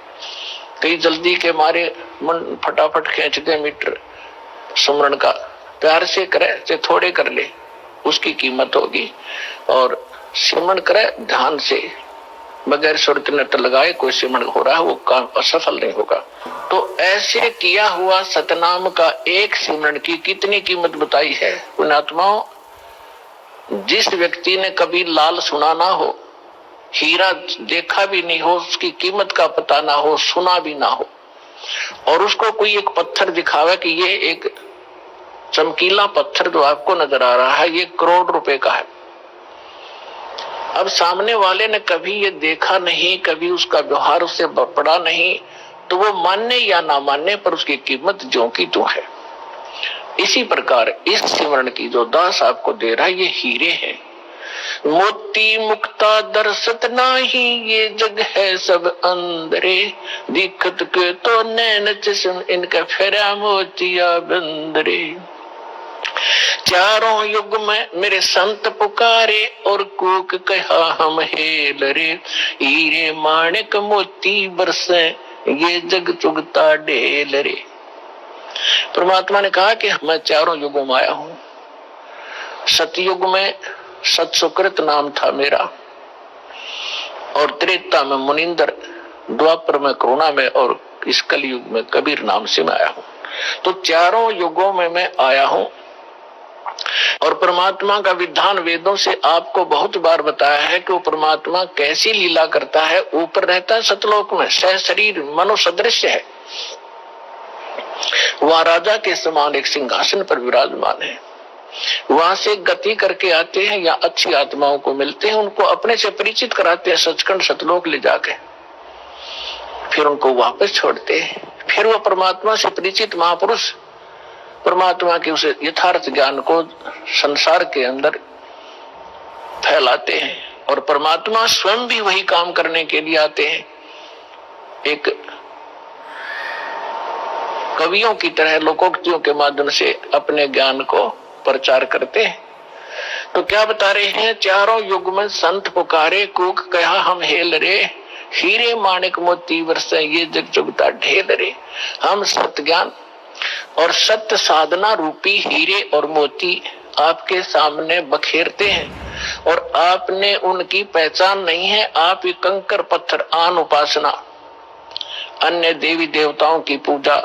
कई जल्दी के मारे मन फटाफट खींच दे मीटर सुमरण का, प्यार से करे चाहे थोड़े कर ले, उसकी कीमत होगी। और सिमरण करे ध्यान से, बगैर सुरत नृत लगाए कोई सिमरण हो रहा है, वो काम असफल नहीं होगा। तो ऐसे किया हुआ सतनाम का एक सिमरण की कितनी कीमत बताई है पुण्यात्माओं। जिस व्यक्ति ने कभी लाल सुना ना हो, हीरा देखा भी नहीं हो, उसकी कीमत का पता ना हो, सुना भी ना हो, और उसको कोई एक पत्थर दिखावे कि ये एक चमकीला पत्थर जो आपको नजर आ रहा है, ये करोड़ रुपए का है। अब सामने वाले ने कभी ये देखा नहीं, कभी उसका व्यवहार उससे पड़ा नहीं, तो वो मानने या ना मानने पर उसकी कीमत ज्यों की त्यों है। इसी प्रकार इस सिमरण की जो दास आपको दे रहा है, ये हीरे हैं। मोती मुक्ता दर्शत नाही, ये जग है सब अंदरे, दिखत के तो नैन चश्म इनका फेरा मोतिया बंदरे। चारों युग में मेरे संत पुकारे, और कूक कहा हम हेलरे, हीरे माणिक मोती बरसे, ये जग चुगता ढेल रे। परमात्मा ने कहा कि मैं चारों युगों में आया हूं। सतयुग में सत सुकृत नाम था मेरा, और त्रेता में मुनिंदर, द्वापर में करुणा में, और इस कलयुग में कबीर नाम से मैं आया हूं। तो चारों युगों में मैं आया हूं। और परमात्मा का विधान वेदों से आपको बहुत बार बताया है कि वो परमात्मा कैसी लीला करता है। ऊपर रहता है सतलोक में, सह शरीर मनो सदृश है, वहां राजा के समान एक सिंहासन पर विराजमान है। वहां से गति करके आते हैं या अच्छी आत्माओं को मिलते हैं, उनको अपने से परिचित कराते हैं सचखंड सतलोक ले जाके, फिर उनको वापस छोड़ते हैं। फिर वो परमात्मा से परिचित महापुरुष परमात्मा के उस यथार्थ ज्ञान को संसार के अंदर फैलाते हैं, और परमात्मा स्वयं भी वही काम करने के लिए आते हैं। एक कवियों की तरह लोकोक्तियों के माध्यम से अपने ज्ञान को प्रचार करते हैं। तो क्या बता रहे हैं, चारों युग में संत पुकारे, कूक कहा हम हेल रे, हीरे माणिक मोती बरसे, ये जग चुगता ढेल रे। हम सत्य ज्ञान और सत्य साधना रूपी हीरे और मोती आपके सामने बखेरते हैं, और आपने उनकी पहचान नहीं है। आप ये कंकर पत्थर आन उपासना, अन्य देवी देवताओं की पूजा,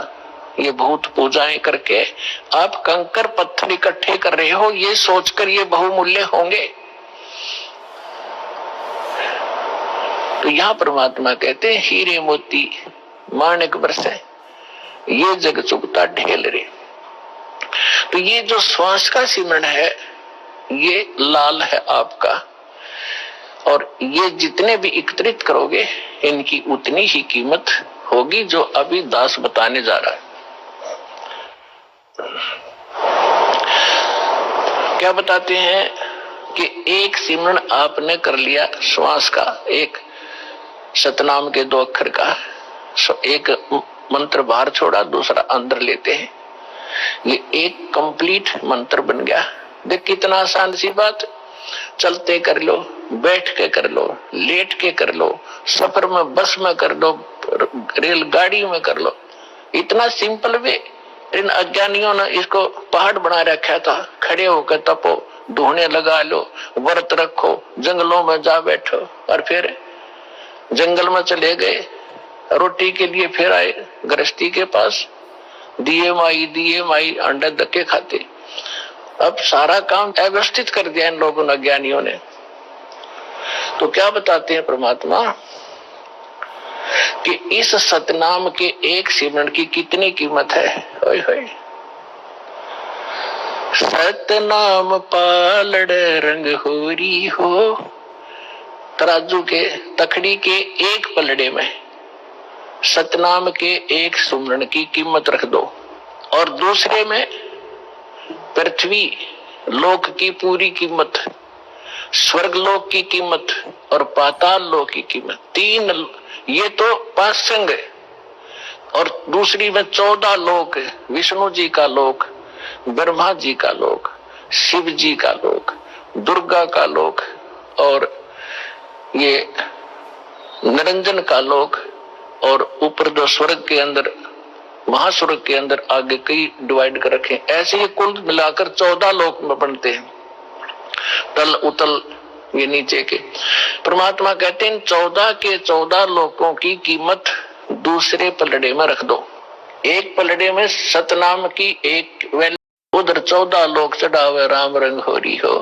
ये भूत पूजाएं करके आप कंकर पत्थर इकट्ठे कर रहे हो, ये सोचकर ये बहुमूल्य होंगे। तो यहां परमात्मा कहते हैं हीरे मोती माणिक बरसे, ये जग चुगता ढेल रे। तो ये जो श्वास का सिमरण है, ये लाल है आपका, और ये जितने भी एकत्रित करोगे इनकी उतनी ही कीमत होगी जो अभी दास बताने जा रहा है। क्या बताते हैं कि एक सिमरण आपने कर लिया श्वास का, एक सतनाम के 2 अक्षर का, एक मंत्र बाहर छोड़ा, दूसरा अंदर लेते हैं, ये एक कंप्लीट मंत्र बन गया। देख कितना आसान सी बात, चलते कर लो, बैठ के कर लो, लेट के कर लो, सफर में बस में कर लो, रेलगाड़ी में कर लो, इतना सिंपल वे। इन अज्ञानियों ने इसको पहाड़ बना रखा था। खड़े होकर तपो, धोने लगा लो, व्रत रखो, जंगलों में जा बैठो, और फिर जंगल में चले गए रोटी के लिए, फिर आए गृहस्थी के पास, दिए माई अंडे धक्के खाते। अब सारा काम अव्यवस्थित कर दिया इन लोगों ने, अज्ञानियों ने। तो क्या बताते हैं परमात्मा कि इस सतनाम के एक सिमरन की कितनी कीमत है। होय होय। सतनाम पालड़ रंग होरी हो, तराजू के तखड़ी के एक पलड़े में सतनाम के एक सुमरण की कीमत रख दो, और दूसरे में पृथ्वी लोक की पूरी कीमत, स्वर्ग लोक की कीमत और पाताल लोक की कीमत, तीन, ये तो पासंग है। और दूसरी में 14 लोक, विष्णु जी का लोक, ब्रह्मा जी का लोक, शिव जी का लोक, दुर्गा का लोक और ये निरंजन का लोक, और ऊपर जो स्वर्ग के अंदर महास्वर्ग के अंदर आगे कई डिवाइड कर रखे। ऐसे ये कुल मिलाकर 14 लोक में बनते हैं, तल उतल ये नीचे के। परमात्मा कहते हैं 14 के 14 लोकों की कीमत दूसरे पलड़े में रख दो। एक पलड़े में सतनाम की एक वैल्यू, उधर 14 लोक चढ़ावे राम रंग होरी हो,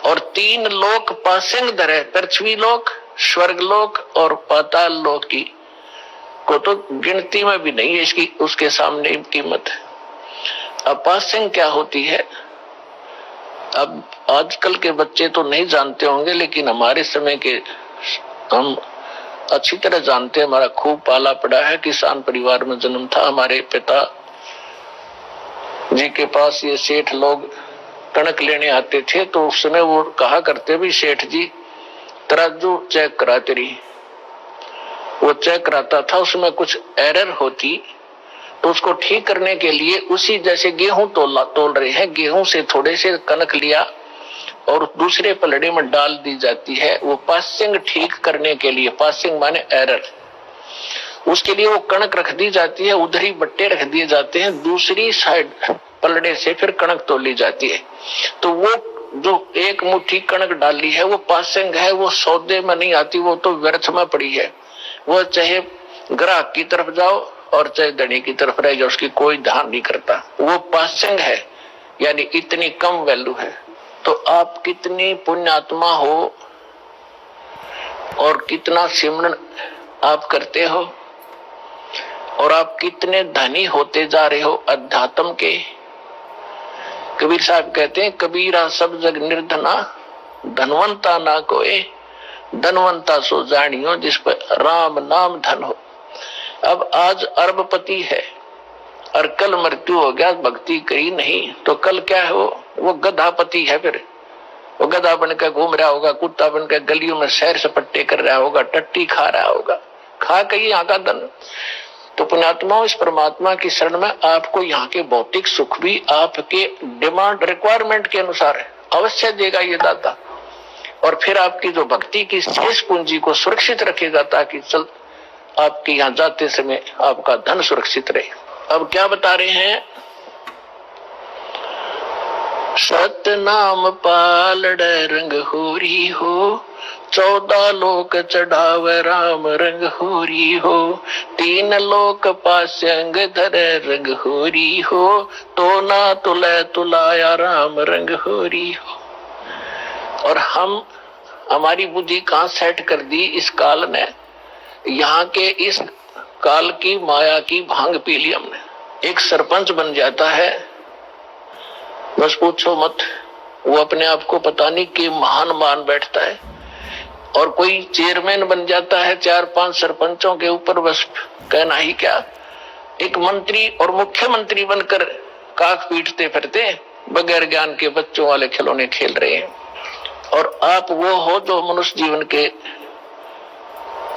और 3 लोक पासिंग धरे, पृथ्वी लोक, स्वर्ग लोक और पाताल लोक की को तो गिनती में भी नहीं है इसकी, उसके सामने कीमत। अब पासिंग क्या होती है, अब आजकल के बच्चे तो नहीं जानते होंगे, लेकिन हमारे समय के हम अच्छी तरह जानते हैं। हमारा खूब पाला पड़ा है, किसान परिवार में जन्म था। हमारे पिता जी के पास ये सेठ लोग कणक लेने आते थे, तो उस समय वो कहा करते भी, सेठ जी तराजू चेक करा तेरी। वो चेक कराता था, उसमें कुछ एरर होती तो उसको ठीक करने के लिए उसी जैसे गेहूं तोल रहे हैं, गेहूं से थोड़े से कनक लिया और दूसरे पलड़े में डाल दी जाती है, वो पासिंग ठीक करने के लिए, पासिंग माने एरर, उसके लिए वो कणक रख दी जाती है, उधर ही बट्टे रख दिए जाते हैं, दूसरी साइड पलड़े से फिर कणक तोली जाती है। तो वो जो एक मुट्ठी कणक डाली है वो पासिंग है, वो सौदे में नहीं आती, वो तो व्यर्थ में पड़ी है। वो चाहे ग्राहक की तरफ जाओ और चाहे धनी की तरफ रह जाओ, उसकी कोई ध्यान नहीं करता, वो पासिंग है, यानी इतनी कम वैल्यू है। तो आप कितनी पुण्यात्मा हो और कितना सिमरन आप करते हो, और आप कितने धनी होते जा रहे हो अध्यात्म के। कबीर साहब कहते हैं, कबीरा सब जग निर्धना, धनवंता ना कोई, धनवंता सो जानियो जिस पर राम नाम धन हो। अब आज अरबपति है और कल मृत्यु हो गया, भक्ति करी नहीं, तो कल क्या है, वो गधापति है। फिर वो गधा बनकर घूम रहा होगा, कुत्ता बनकर गलियों में सैर सपट्टे कर रहा होगा, टट्टी खा रहा होगा, खा के यहाँ का धन। तो पुण्यात्माओं, इस परमात्मा की शरण में आपको यहाँ के भौतिक सुख भी आपके डिमांड रिक्वायरमेंट के अनुसार है, अवश्य देगा ये दाता। और फिर आपकी जो भक्ति की शेष पूंजी को सुरक्षित रखेगा, ताकि चल आपके यहाँ जाते समय आपका धन सुरक्षित रहे। अब क्या बता रहे हैं, सतनाम पालड़ रंग होरी हो, 14 लोक चढ़ाव राम रंग होरी हो, 3 लोक पास्यंग धरे रंग होरी हो, तो ना तुले तुलाया राम रंग होरी हो। और हम हमारी बुद्धि कहाँ सेट कर दी इस काल ने, यहाँ के इस काल की माया की भांग पी ली हमने। एक सरपंच बन जाता है, बस पूछो मत, वो अपने आप को पता नहीं कि महान मान बैठता है। और कोई चेयरमैन बन जाता है 4-5 सरपंचों के ऊपर, बस कहना ही क्या। एक मंत्री और मुख्यमंत्री बनकर काख पीटते फिरते, बगैर ज्ञान के बच्चों वाले खिलौने खेल रहे हैं। और आप वो हो जो मनुष्य जीवन के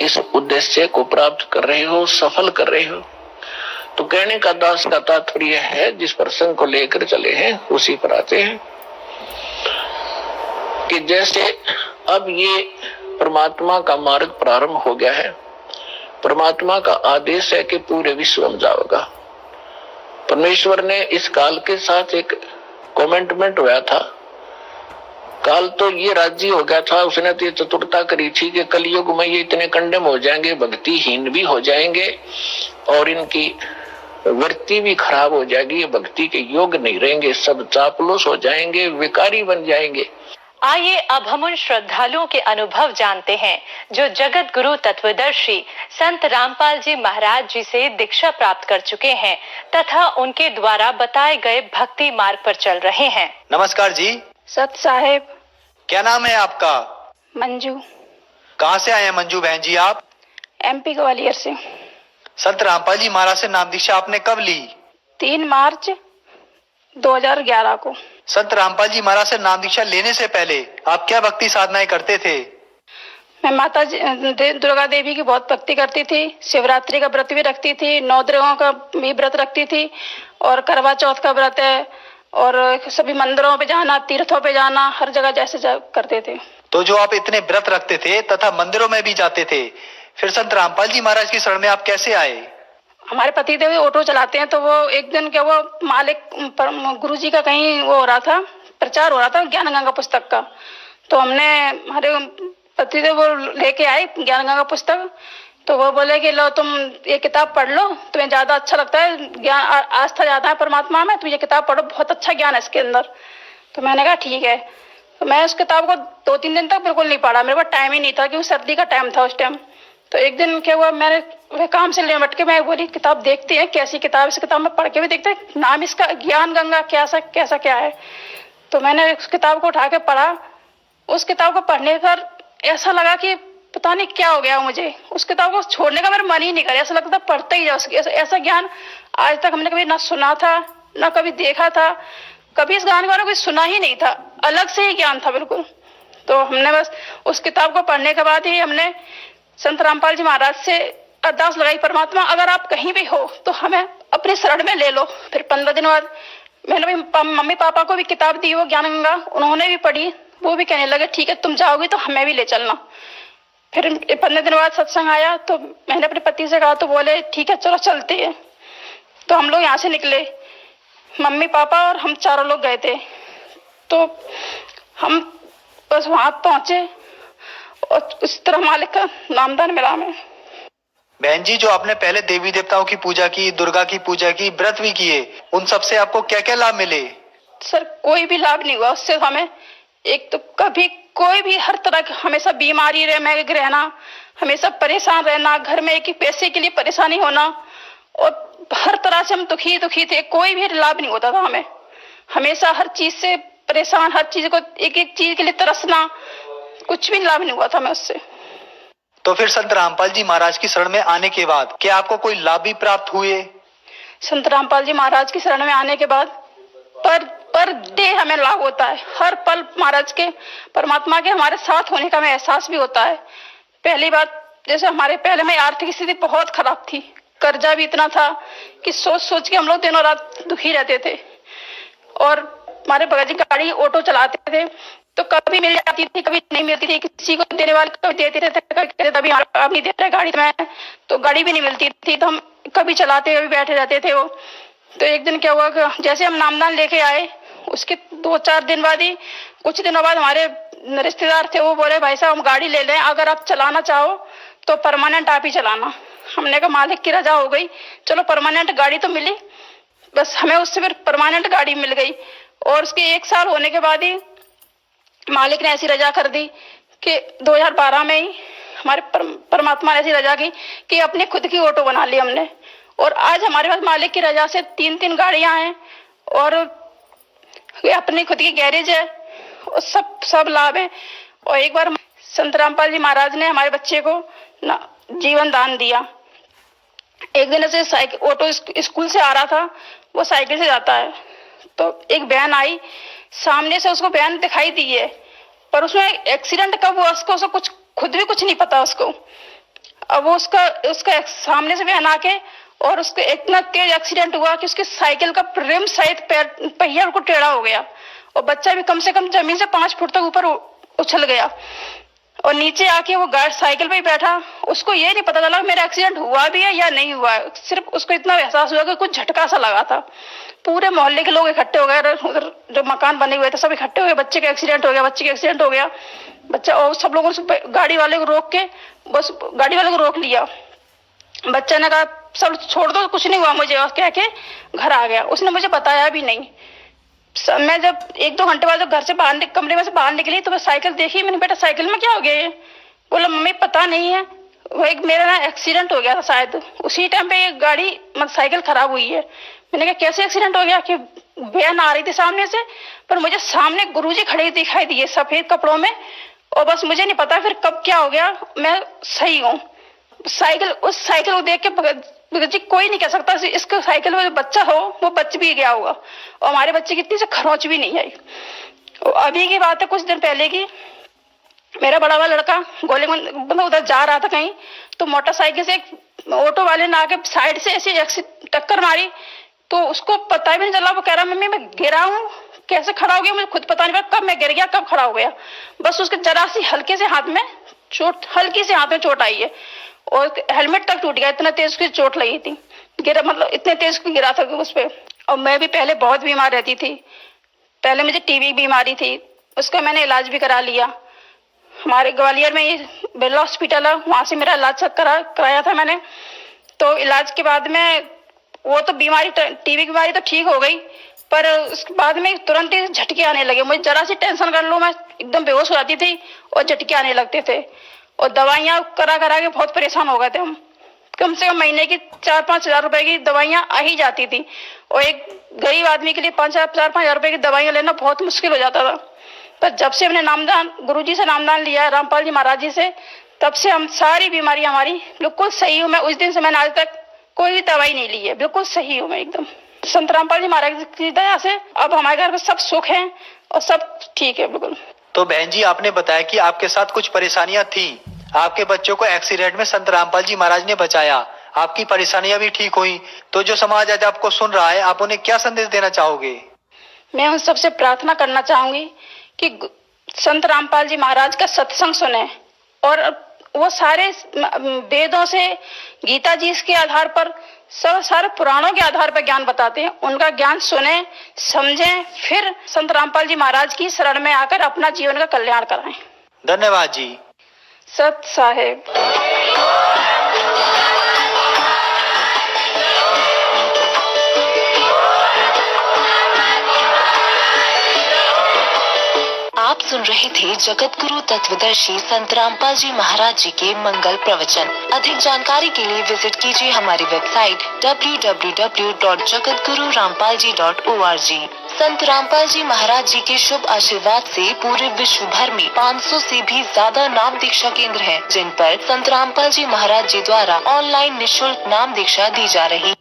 इस उद्देश्य को प्राप्त कर रहे हो, सफल कर रहे हो। तो कहने का दास का तात्पर्य है, जिस प्रसंग को लेकर चले हैं उसी पर आते हैं कि जैसे अब ये परमात्मा का मार्ग प्रारंभ हो गया है, परमात्मा का आदेश है कि पूरे विश्व में जाओगा। परमेश्वर ने इस काल के साथ एक कमेंटमेंट हुआ था, काल तो ये राजी हो गया था, उसने तो ये चतुरता करी थी कि कलयुग में ये इतने कंडम हो जाएंगे, भक्तिहीन भी हो जाएंगे और इनकी वृत्ति भी खराब हो जाएगी, ये भक्ति के योग नहीं रहेंगे, सब चापलूस हो जाएंगे, विकारी बन जाएंगे। आइए अब हम उन श्रद्धालुओं के अनुभव जानते हैं जो जगत गुरु तत्वदर्शी संत रामपाल जी महाराज जी से दीक्षा प्राप्त कर चुके हैं तथा उनके द्वारा बताए गए भक्ति मार्ग पर चल रहे हैं। नमस्कार जी। सत साहेब। क्या नाम है आपका? मंजू। कहाँ से आए हैं मंजू बहन जी आप? एमपी ग्वालियर से। संत रामपाल जी महाराज से नाम दीक्षा आपने कब ली? 3 मार्च 2011 को। संत रामपाल जी महाराज से नाम दीक्षा लेने से पहले आप क्या भक्ति साधनाएं करते थे? मैं माता दुर्गा देवी की बहुत भक्ति करती थी, शिवरात्रि का व्रत भी रखती थी, 9 दुर्गाओं का भी व्रत रखती थी और करवा चौथ का व्रत है और सभी मंदिरों पे जाना, तीर्थों पे जाना, हर जगह जैसे करते थे। तो जो आप इतने व्रत रखते थे तथा मंदिरों में भी जाते थे, फिर संत रामपाल जी महाराज की शरण में आप कैसे आए? हमारे पति देव ऑटो चलाते हैं, तो वो एक दिन क्या वो मालिक गुरु जी का कहीं वो हो रहा था, प्रचार हो रहा था ज्ञान गंगा पुस्तक का, तो हमने हमारे पति देव वो लेके आए ज्ञान गंगा पुस्तक, तो वो बोले कि लो तुम ये किताब पढ़ लो, तुम्हें ज्यादा अच्छा लगता है, ज्ञान आस्था ज्यादा है परमात्मा में, तुम ये किताब पढ़ो, बहुत अच्छा ज्ञान है इसके अंदर। तो मैंने कहा ठीक है। तो मैं उस किताब को 2-3 दिन तक बिल्कुल नहीं पढ़ा, मेरे पास टाइम ही नहीं था क्योंकि सर्दी का टाइम था उस टाइम। तो एक दिन क्या हुआ, मैंने वह काम से निपट के मैं बोली किताब देखते हैं कैसी किताब, इस किताब में पढ़ के भी देखते हैं, नाम इसका ज्ञान गंगा कैसा क्या है। तो मैंने उस किताब को उठा के पढ़ा। उस किताब को पढ़ने पर ऐसा लगा कि पता नहीं क्या हो गया मुझे, उस किताब को छोड़ने का मेरा मन ही नहीं कर, ऐसा लगता था पढ़ते ही जाओ। ऐसा ज्ञान आज तक हमने कभी ना सुना था ना कभी देखा था, कभी इस ज्ञान के बारे में कोई सुना ही नहीं था, अलग से ही ज्ञान था बिल्कुल। तो हमने बस उस किताब को पढ़ने के बाद ही हमने संत रामपाल जी महाराज से अरदास लगाई, परमात्मा अगर आप कहीं भी हो तो हमें अपने शरण में ले लो। फिर 15 दिन बाद मैंने मम्मी पापा को भी किताब दी वो ज्ञान गंगा, उन्होंने भी पढ़ी, वो भी कहने लगे ठीक है तुम जाओगी तो हमें भी ले चलना। फिर 15 दिन बाद सत्संग आया तो मैंने अपने पति से कहा, तो बोले ठीक है चलो चलते हैं। तो हम लोग यहाँ से निकले, मम्मी पापा और हम चारों लोग गए थे। तो हम बस वहां पहुंचे और उस तरह मालिक का नामदान मिला हमें। बहन जी, जो आपने पहले देवी देवताओं की पूजा की, दुर्गा की पूजा की, व्रत भी किए, उन सब से आपको क्या क्या लाभ मिले? सर कोई भी लाभ नहीं हुआ उससे हमें। एक तो कभी कोई भी हर तरह की हमेशा बीमारी में रहना, हमेशा परेशान रहना, घर में एक ही पैसे के लिए परेशानी होना और हर तरह से हम दुखी थे, कोई भी लाभ नहीं होता था हमें। हमेशा हर चीज से परेशान, हर चीज को एक चीज के लिए तरसना, कुछ भी लाभ नहीं हुआ था हमें उससे। तो फिर संत रामपाल जी महाराज की शरण में आने के बाद क्या आपको कोई लाभ भी प्राप्त हुए? संत रामपाल जी महाराज की शरण में आने के बाद पर डे हमें लाभ होता है, हर पल महाराज के परमात्मा के हमारे साथ होने का हमें एहसास भी होता है। पहली बात, जैसे हमारे पहले में आर्थिक स्थिति बहुत खराब थी, कर्जा भी इतना था कि सोच के हम लोग दिनों रात दुखी रहते थे और हमारे बगल की गाड़ी ऑटो चलाते थे तो कभी मिल जाती थी कभी नहीं मिलती थी, किसी को देने वाले कभी देते रहते, कभी आप नहीं दे रहे गाड़ी में, तो गाड़ी भी नहीं मिलती थी, तो हम कभी चलाते कभी बैठे रहते थे वो। तो एक दिन क्या हुआ कि जैसे हम नामदान लेके आए उसके 2-4 दिन बाद ही, कुछ दिनों बाद हमारे रिश्तेदार थे वो बोले भाई साहब हम गाड़ी ले लें, अगर आप चलाना चाहो तो परमानेंट आप ही चलाना। हमने कहा मालिक की रजा हो गई, चलो परमानेंट गाड़ी तो मिली, बस हमें उससे फिर परमानेंट गाड़ी मिल गई। और उसके 1 साल होने के बाद ही मालिक ने ऐसी रजा कर दी कि 2012 में ही हमारे परमात्मा ने ऐसी रजा की कि अपनी खुद की ऑटो बना ली हमने। और आज हमारे पास मालिक की रजा से 3-3 गाड़ियां हैं और अपनी खुद की गैरेज है और सब लाभ है। और एक बार संत रामपाल जी महाराज ने हमारे बच्चे को जीवन दान दिया। एक दिन ऐसे साइकिल ऑटो स्कूल से आ रहा था, वो साइकिल से जाता है, तो एक वैन आई, सामने से उसको वैन दिखाई दी है पर उसमें एक्सीडेंट कब हुआ उसको कुछ खुद भी कुछ नहीं पता उसको। अब वो उसका सामने से वैन आके और उसको इतना तेज एक्सीडेंट हुआ कि उसकी साइकिल का रिम सहित पहिया को टेढ़ा हो गया और बच्चा भी कम से कम जमीन से 5 फुट तक ऊपर उछल गया और नीचे आके वो साइकिल पे ही बैठा। उसको ये नहीं पता चला मेरा एक्सीडेंट हुआ भी है या नहीं हुआ है, सिर्फ उसको इतना एहसास हुआ कि कुछ झटका सा लगा था। पूरे मोहल्ले के लोग इकट्ठे हो गए, उधर जो मकान बने हुए थे सब इकट्ठे हो गए, बच्चे का एक्सीडेंट हो गया बच्चा। और सब लोगों ने गाड़ी वाले को रोक के बस गाड़ी वाले को रोक लिया। बच्चा ने कहा सब छोड़ दो कुछ नहीं हुआ मुझे, और कह के घर आ गया। उसने मुझे बताया भी नहीं। मैं जब 1-2 घंटे बाद जब घर से बाहर कमरे में से बाहर निकली तो मैं साइकिल देखी। मैंने बेटा साइकिल में क्या हो गया ये? बोला मम्मी पता नहीं है, वो एक मेरा ना एक्सीडेंट हो गया था शायद, उसी टाइम पे ये गाड़ी मतलब साइकिल खराब हुई है। मैंने कहा कैसे एक्सीडेंट हो गया? कि वैन आ रही थी सामने से, पर मुझे सामने गुरुजी खड़े दिखाई दिए सफेद कपड़ों में, और बस मुझे नहीं पता फिर कब क्या हो गया। मैं सही हूँ। उस साइकिल को देख के जी कोई नहीं कह सकता इसके साइकिल में जो बच्चा हो वो बच भी गया होगा, और हमारे बच्चे की इतनी से खरोंच भी नहीं आई। अभी की बात है, कुछ दिन पहले की, मेरा बड़ा वाला लड़का गोलेगुंड उधर जा रहा था कहीं, तो मोटरसाइकिल से एक ऑटो वाले ने आके साइड से ऐसी टक्कर मारी, तो उसको पता भी नहीं चला। वो कह रहा मम्मी मैं गिरा हूँ, कैसे खड़ा हो गया मुझे खुद पता नहीं पड़ा, कब मैं गिर गया कब खड़ा हो गया। बस उसके जरा सी हल्की से हाथ में चोट आई है, और हेलमेट तक टूट गया, इतना तेज की चोट लगी थी। गिरा मतलब इतने तेज की गिरा था उस पे। और मैं भी पहले बहुत बीमार रहती थी, पहले मुझे टीबी बीमारी थी, उसका मैंने इलाज भी करा लिया। हमारे ग्वालियर में ये बिरला हॉस्पिटल है, वहां से मेरा इलाज कराया था मैंने। तो इलाज के बाद में वो तो बीमारी टीबी की बीमारी तो ठीक हो गई, पर उसके बाद में तुरंत ही झटके आने लगे। मुझे जरा सी टेंशन कर लो मैं एकदम बेहोश हो जाती थी और झटके आने लगते थे, और दवाइयां करा के बहुत परेशान हो गए थे हम। कम से कम महीने की 4-5 हजार रुपए की दवाइयां आ ही जाती थी, और एक गरीब आदमी के लिए 4-5 हजार रुपए की दवाइयां लेना बहुत मुश्किल हो जाता था। पर जब से हमने गुरुजी से नामदान लिया, रामपाल जी महाराज जी से, तब से हम सारी बीमारी हमारी बिल्कुल सही हूँ मैं। उस दिन से मैंने आज तक कोई भी दवाई नहीं ली है, बिल्कुल सही हूँ मैं एकदम। संत रामपाल जी महाराज की दया से अब हमारे घर में सब सुख है और सब ठीक है बिल्कुल। तो बहन जी आपने बताया कि आपके साथ कुछ परेशानियां थी, आपके बच्चों को एक्सीडेंट में संत रामपाल जी महाराज ने बचाया, आपकी परेशानियां भी ठीक हुई। तो जो समाज आज आपको सुन रहा है, आप उन्हें क्या संदेश देना चाहोगे? मैं उन सबसे प्रार्थना करना चाहूंगी कि संत रामपाल जी महाराज का सत्संग सुने, और वो सारे वेदों से, गीता जी के आधार पर, सारे पुराणों के आधार पर ज्ञान बताते हैं, उनका ज्ञान सुने समझें, फिर संत रामपाल जी महाराज की शरण में आकर अपना जीवन का कल्याण कराएं। धन्यवाद जी। सत साहेब। आप सुन रहे थे जगत गुरु तत्वदर्शी संत रामपाल जी महाराज जी के मंगल प्रवचन। अधिक जानकारी के लिए विजिट कीजिए हमारी वेबसाइट www.jagatgururampalji.org। संत रामपाल जी महाराज जी के शुभ आशीर्वाद से पूरे विश्व भर में 500 से भी ज्यादा नाम दीक्षा केंद्र हैं, जिन पर संत रामपाल जी महाराज जी द्वारा ऑनलाइन निःशुल्क नाम दीक्षा दी जा रही।